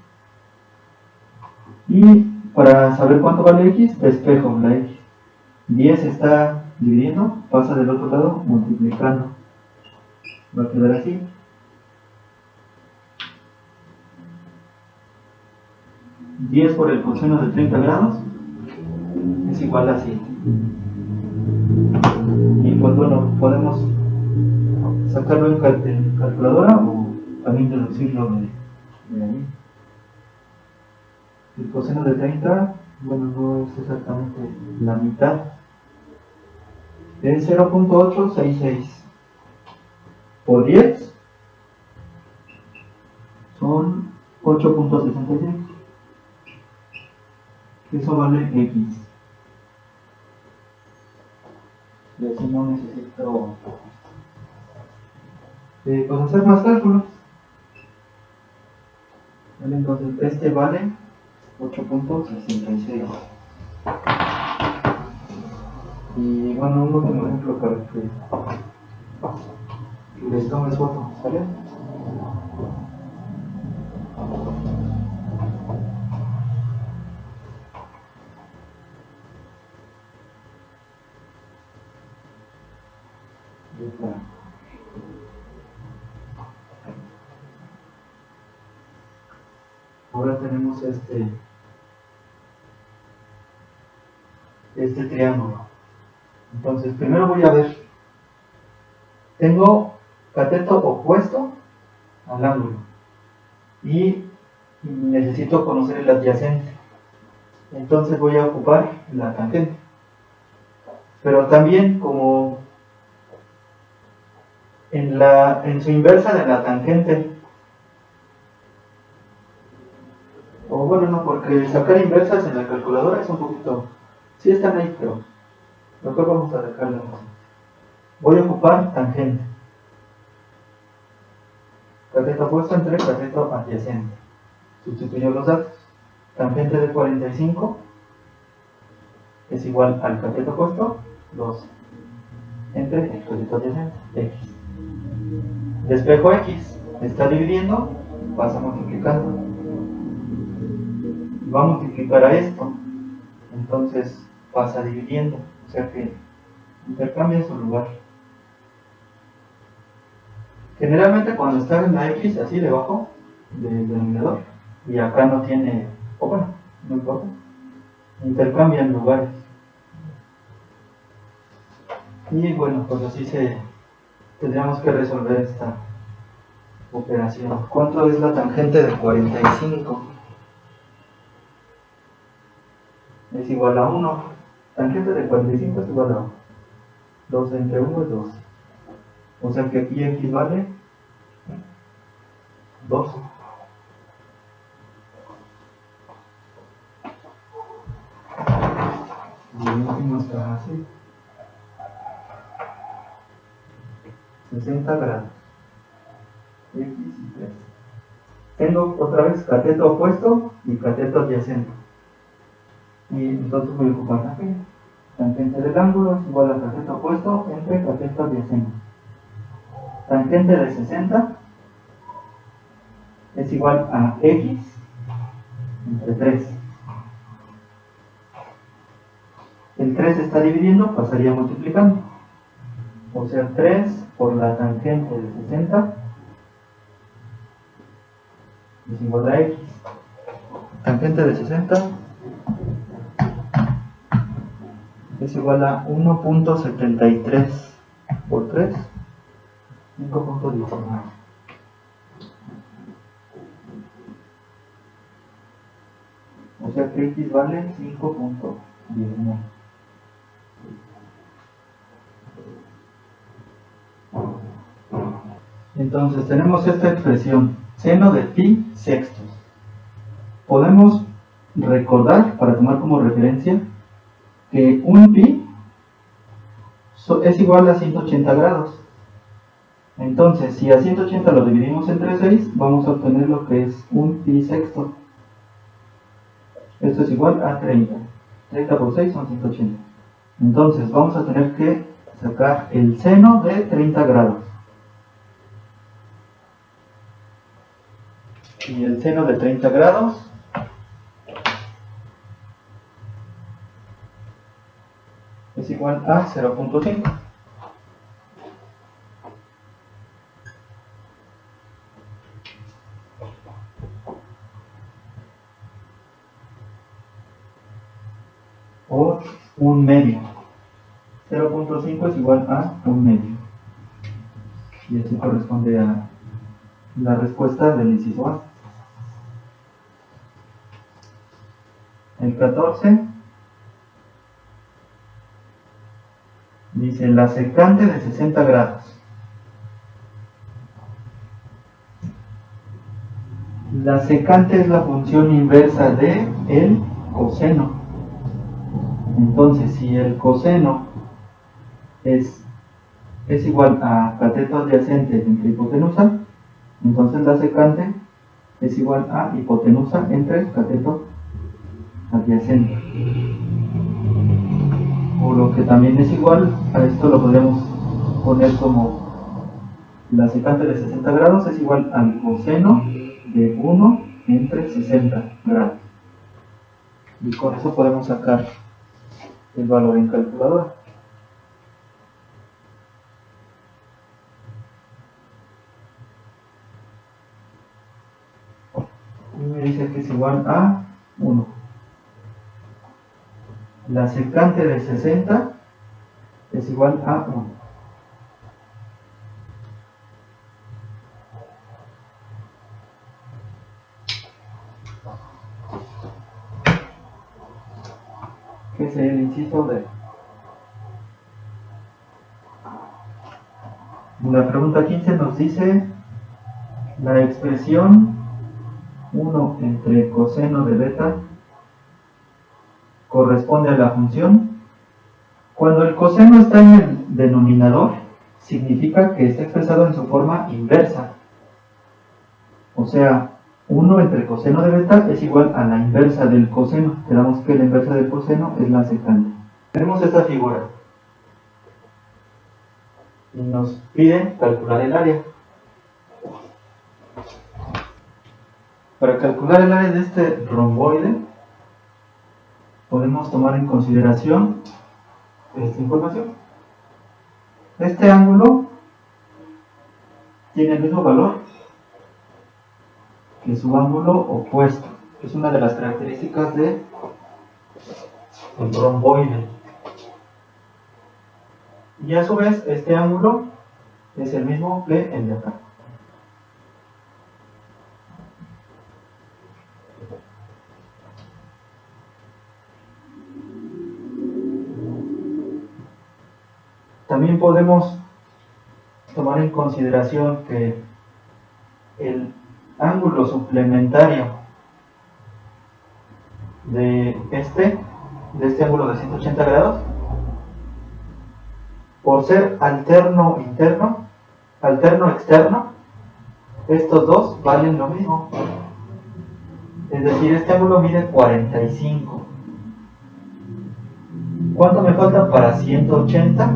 Y para saber cuánto vale X, despejo la X. 10 está dividiendo, pasa del otro lado multiplicando. Va a quedar así. 10 por el coseno de 30 grados es igual a 7. Y pues bueno, podemos sacarlo en calculadora o también deducirlo de ahí. El coseno de 30, bueno, no es exactamente la mitad. Es 0.866 por 10 son 8.66. Eso vale X. Y así no necesito pues hacer más cálculos. ¿Vale? Entonces este vale 8.66. Y bueno, un último ejemplo para que les tomes foto, ¿sale? Ahora tenemos este triángulo. Entonces primero voy a ver, tengo cateto opuesto al ángulo y necesito conocer el adyacente. Entonces voy a ocupar la tangente. Pero también como en su inversa de la tangente, o bueno, no, porque sacar inversas en la calculadora es un poquito, sí están ahí, pero mejor vamos a dejarlo así. Voy a ocupar tangente. Cateto opuesto entre cateto adyacente. Sustituyo los datos. Tangente de 45 es igual al cateto opuesto, 2, entre el cateto adyacente, X. Despejo X, está dividiendo, pasa multiplicando. Va a multiplicar a esto, entonces pasa dividiendo, o sea que intercambia su lugar. Generalmente cuando está en la X así debajo del denominador y acá no tiene, o bueno, no importa, intercambian lugares. Y bueno, pues así tendríamos que resolver esta operación. ¿Cuánto es la tangente de 45? Es igual a 1. Tangente de 45 es igual a 1. 2 entre 1 es 2. O sea que aquí X vale 2. Y el último está así. 60 grados. X y 3. Tengo otra vez cateto opuesto y cateto adyacente. Y entonces voy a ocupar la G. Tangente del ángulo es igual a cateto opuesto entre cateto adyacente. Tangente de 60 es igual a X entre 3. El 3 está dividiendo, pasaría multiplicando. O sea, 3 por la tangente de 60 es igual a X. Tangente de 60 es igual a 1.73 por 3, 5.19. O sea que X vale 5.19. Entonces tenemos esta expresión, seno de pi sextos. Podemos recordar, para tomar como referencia, que un pi es igual a 180 grados. Entonces, si a 180 lo dividimos entre 6, vamos a obtener lo que es un pi sexto. Esto es igual a 30. 30 por 6 son 180. Entonces, vamos a tener que sacar el seno de 30 grados. Y el seno de 30 grados es igual a 0.5. O un medio. 0.5 es igual a un medio. Y eso corresponde a la respuesta del inciso A. El 14 dice la secante de 60 grados. La secante es la función inversa de el coseno. Entonces, si el coseno es igual a cateto adyacente entre hipotenusa, entonces la secante es igual a hipotenusa entre cateto adyacente. O lo que también es igual, a esto lo podemos poner como la secante de 60 grados es igual al coseno de 1 entre 60 grados. Y con eso podemos sacar el valor en calculadora. Y me dice que es igual a 1. La secante de 60 es igual a 1. Que es el inciso D. La pregunta 15 nos dice la expresión 1 entre coseno de beta corresponde a la función. Cuando el coseno está en el denominador, significa que está expresado en su forma inversa. O sea, 1 entre coseno de beta es igual a la inversa del coseno. Quedamos que la inversa del coseno es la secante. Tenemos esta figura. Y nos piden calcular el área. Para calcular el área de este romboide, podemos tomar en consideración esta información. Este ángulo tiene el mismo valor que su ángulo opuesto. Es una de las características del romboide. Y a su vez, este ángulo es el mismo que el de acá. También podemos tomar en consideración que el ángulo suplementario de este ángulo de 180 grados, por ser alterno interno, alterno externo, estos dos valen lo mismo. Es decir, este ángulo mide 45. ¿Cuánto me falta para 180?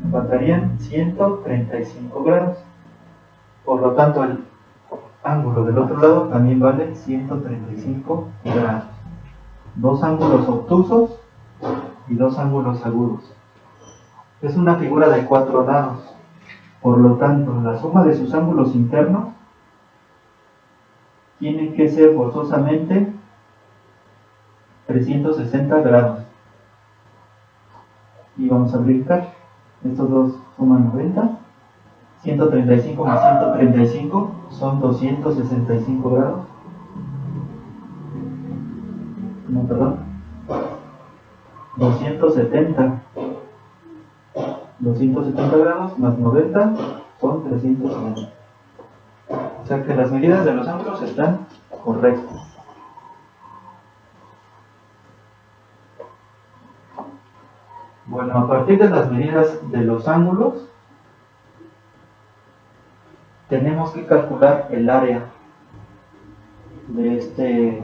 Me faltarían 135 grados. Por lo tanto, el ángulo del otro lado también vale 135 grados. Dos ángulos obtusos y dos ángulos agudos. Es una figura de 4 lados. Por lo tanto, la suma de sus ángulos internos tiene que ser forzosamente 360 grados. Y vamos a verificar. Estos dos suman 90. 135 más 135 son 265 grados. No, perdón. 270. 270 grados más 90 son 360. O sea que las medidas de los ángulos están correctas. Bueno, a partir de las medidas de los ángulos, tenemos que calcular el área de este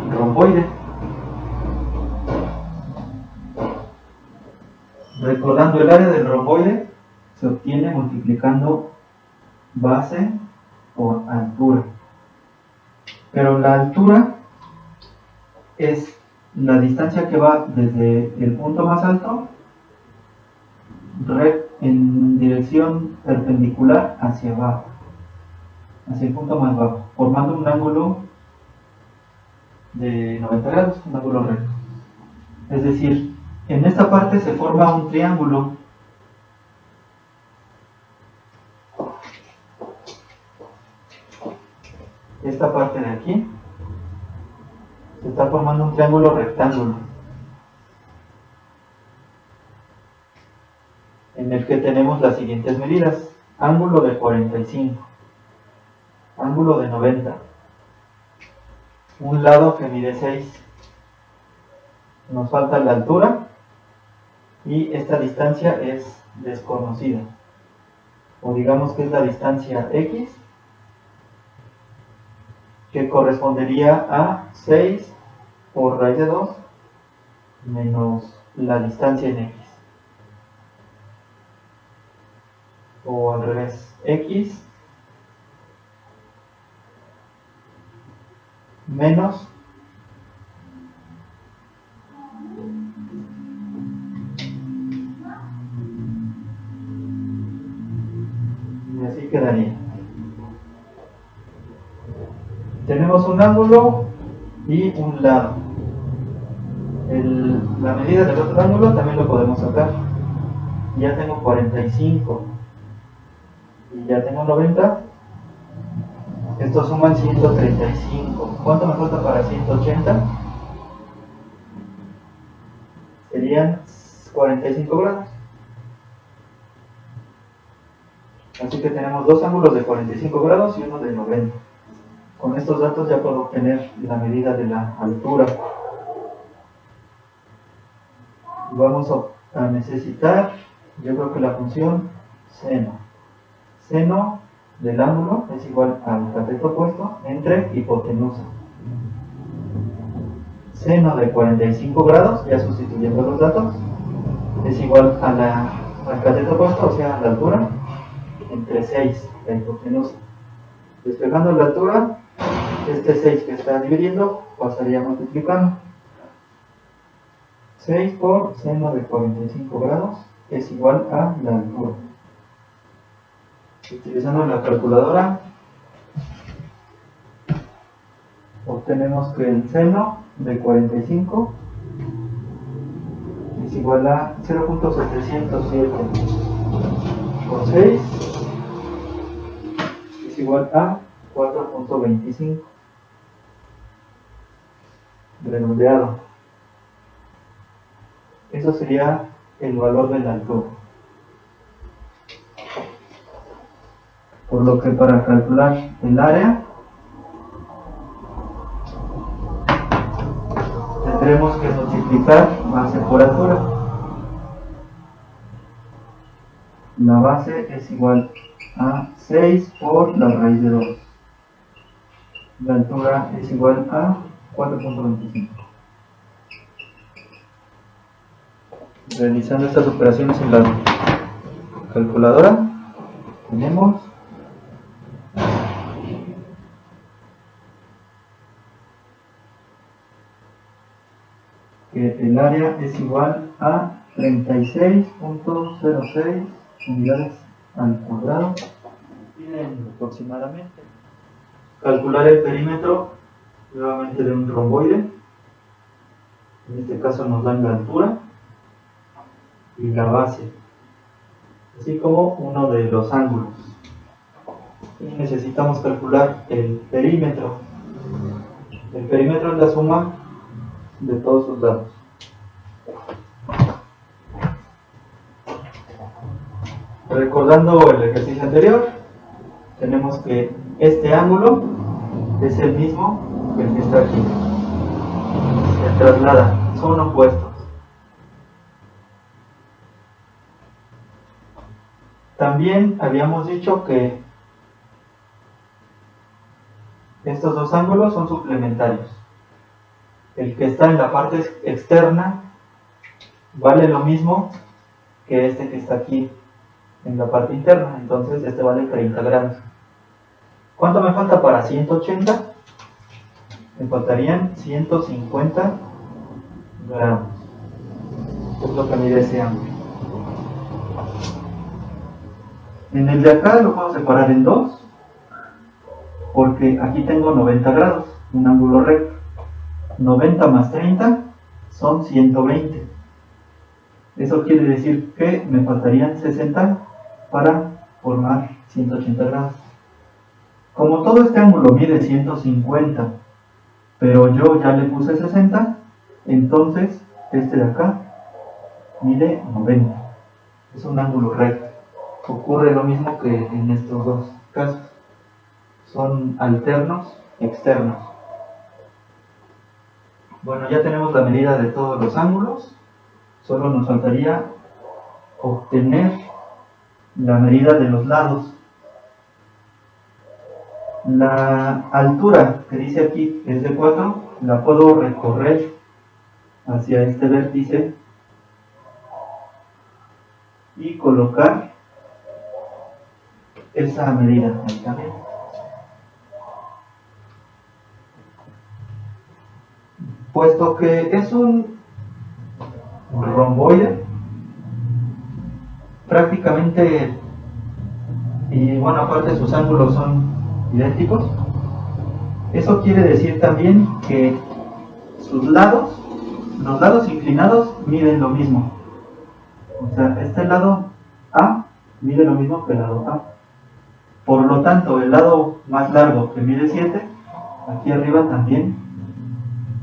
romboide. Recordando, el área del romboide se obtiene multiplicando base por altura. Pero la altura es la distancia que va desde el punto más alto en dirección perpendicular hacia abajo, hacia el punto más bajo, formando un ángulo de 90 grados, un ángulo recto. Es decir, en esta parte se forma un triángulo. Esta parte de aquí se está formando un triángulo rectángulo en el que tenemos las siguientes medidas: ángulo de 45, ángulo de 90, un lado que mide 6, nos falta la altura y esta distancia es desconocida, o digamos que es la distancia X, que correspondería a 6 por raíz de 2 menos la distancia en X, o al revés, X menos y así quedaría. Tenemos un ángulo y un lado. La medida del otro ángulo también lo podemos sacar. Ya tengo 45 y ya tengo 90. Estos suman 135. ¿Cuánto me falta para 180? Serían 45 grados. Así que tenemos dos ángulos de 45 grados y uno de 90. Con estos datos ya puedo obtener la medida de la altura. Vamos a necesitar, yo creo que la función seno. Seno del ángulo es igual al cateto opuesto entre hipotenusa. Seno de 45 grados, ya sustituyendo los datos, es igual al cateto opuesto, o sea, a la altura, entre 6, la hipotenusa. Despejando la altura, este 6 que está dividiendo pasaría multiplicando. 6 por seno de 45 grados es igual a la altura. Utilizando la calculadora, obtenemos que el seno de 45 es igual a 0.707 por 6 es igual a 4.25 redondeado. Eso sería el valor de la altura. Por lo que para calcular el área tendremos que multiplicar base por altura. La base es igual a 6 por la raíz de 2. La altura es igual a 4.25. Realizando estas operaciones en la calculadora, tenemos que el área es igual a 36.06 unidades al cuadrado aproximadamente. Calcular el perímetro nuevamente de un romboide. En este caso nos dan la altura y la base, así como uno de los ángulos. Y necesitamos calcular el perímetro. El perímetro es la suma de todos sus datos. Recordando el ejercicio anterior, tenemos que este ángulo es el mismo que el que está aquí. Se traslada, son opuestos. También habíamos dicho que estos dos ángulos son suplementarios. El que está en la parte externa vale lo mismo que este que está aquí en la parte interna, entonces este vale 30 grados. ¿Cuánto me falta para 180? me faltarían 150 grados. Es lo que mide ese ángulo. En el de acá lo puedo separar en dos, porque aquí tengo 90 grados, un ángulo recto. 90 más 30 son 120. Eso quiere decir que me faltarían 60 para formar 180 grados. Como todo este ángulo mide 150, pero yo ya le puse 60, entonces este de acá mide 90. Es un ángulo recto. Ocurre lo mismo que en estos dos casos. Son alternos externos. Bueno, ya tenemos la medida de todos los ángulos. Solo nos faltaría obtener la medida de los lados. La altura que dice aquí es de 4, la puedo recorrer hacia este vértice y colocar esa medida ahí también. Puesto que es un romboide, prácticamente, y bueno, aparte sus ángulos son idénticos, eso quiere decir también que sus lados, los lados inclinados, miden lo mismo. O sea, este lado A mide lo mismo que el lado A. Por lo tanto, el lado más largo, que mide 7, aquí arriba también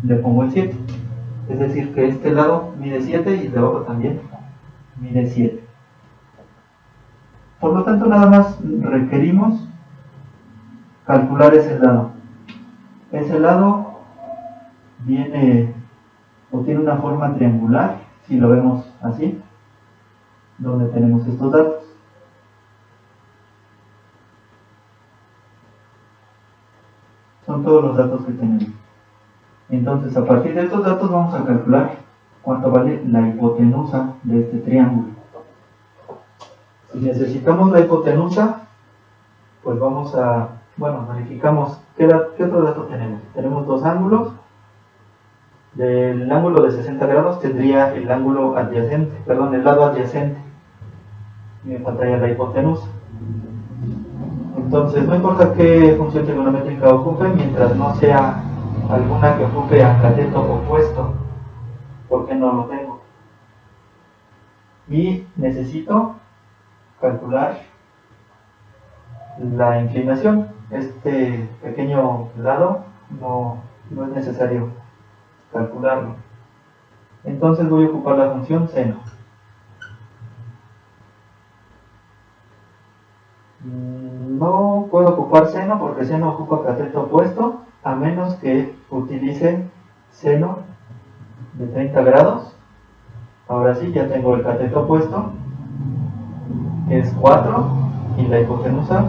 le pongo el 7. Es decir, que este lado mide 7 y el de abajo también mide 7. Por lo tanto, nada más requerimos calcular ese lado. Ese lado viene o tiene una forma triangular, si lo vemos así, donde tenemos estos datos. Son todos los datos que tenemos. Entonces, a partir de estos datos vamos a calcular cuánto vale la hipotenusa de este triángulo. Si necesitamos la hipotenusa, pues vamos a, verificamos qué otro dato tenemos. Tenemos dos ángulos. Del ángulo de 60 grados tendría el ángulo adyacente, el lado adyacente. Y me faltaría la hipotenusa. Entonces, no importa qué función trigonométrica ocupe, mientras no sea alguna que ocupe a cateto opuesto, porque no lo tengo. Y necesito calcular la inclinación. Este pequeño lado no es necesario calcularlo. Entonces voy a ocupar la función seno. No puedo ocupar seno porque seno ocupa cateto opuesto, a menos que utilice seno de 30 grados. Ahora sí, ya tengo el cateto opuesto, que es 4, y la hipotenusa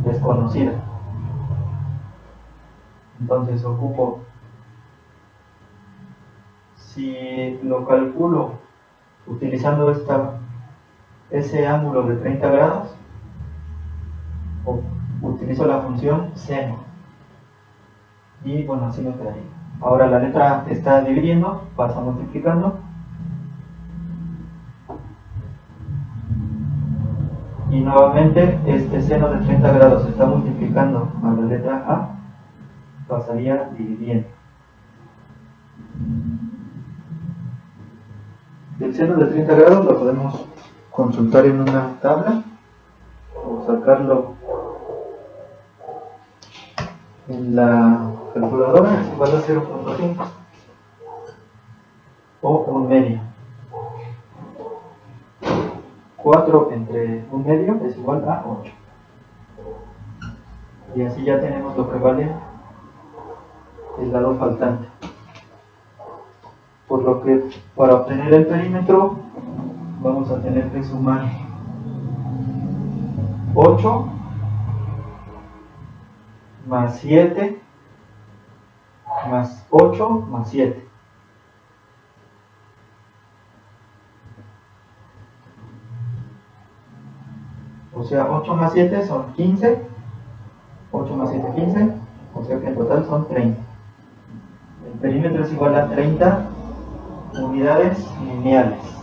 desconocida. Entonces ocupo, si lo calculo utilizando ese ángulo de 30 grados, utilizo la función seno. Y bueno, así me quedaría. Ahora la letra está dividiendo, pasa multiplicando. Y nuevamente este seno de 30 grados está multiplicando a la letra A, pasaría dividiendo. El seno de 30 grados lo podemos consultar en una tabla o sacarlo en la calculadora, es igual a 0.5 o un medio. 4 entre un medio es igual a 8. Y así ya tenemos lo que vale el lado faltante. Por lo que para obtener el perímetro vamos a tener que sumar 8 más 7 más 8 más 7. O sea, 8 más 7 son 15. 8 más 7, 15. O sea que en total son 30. El perímetro es igual a 30 unidades lineales.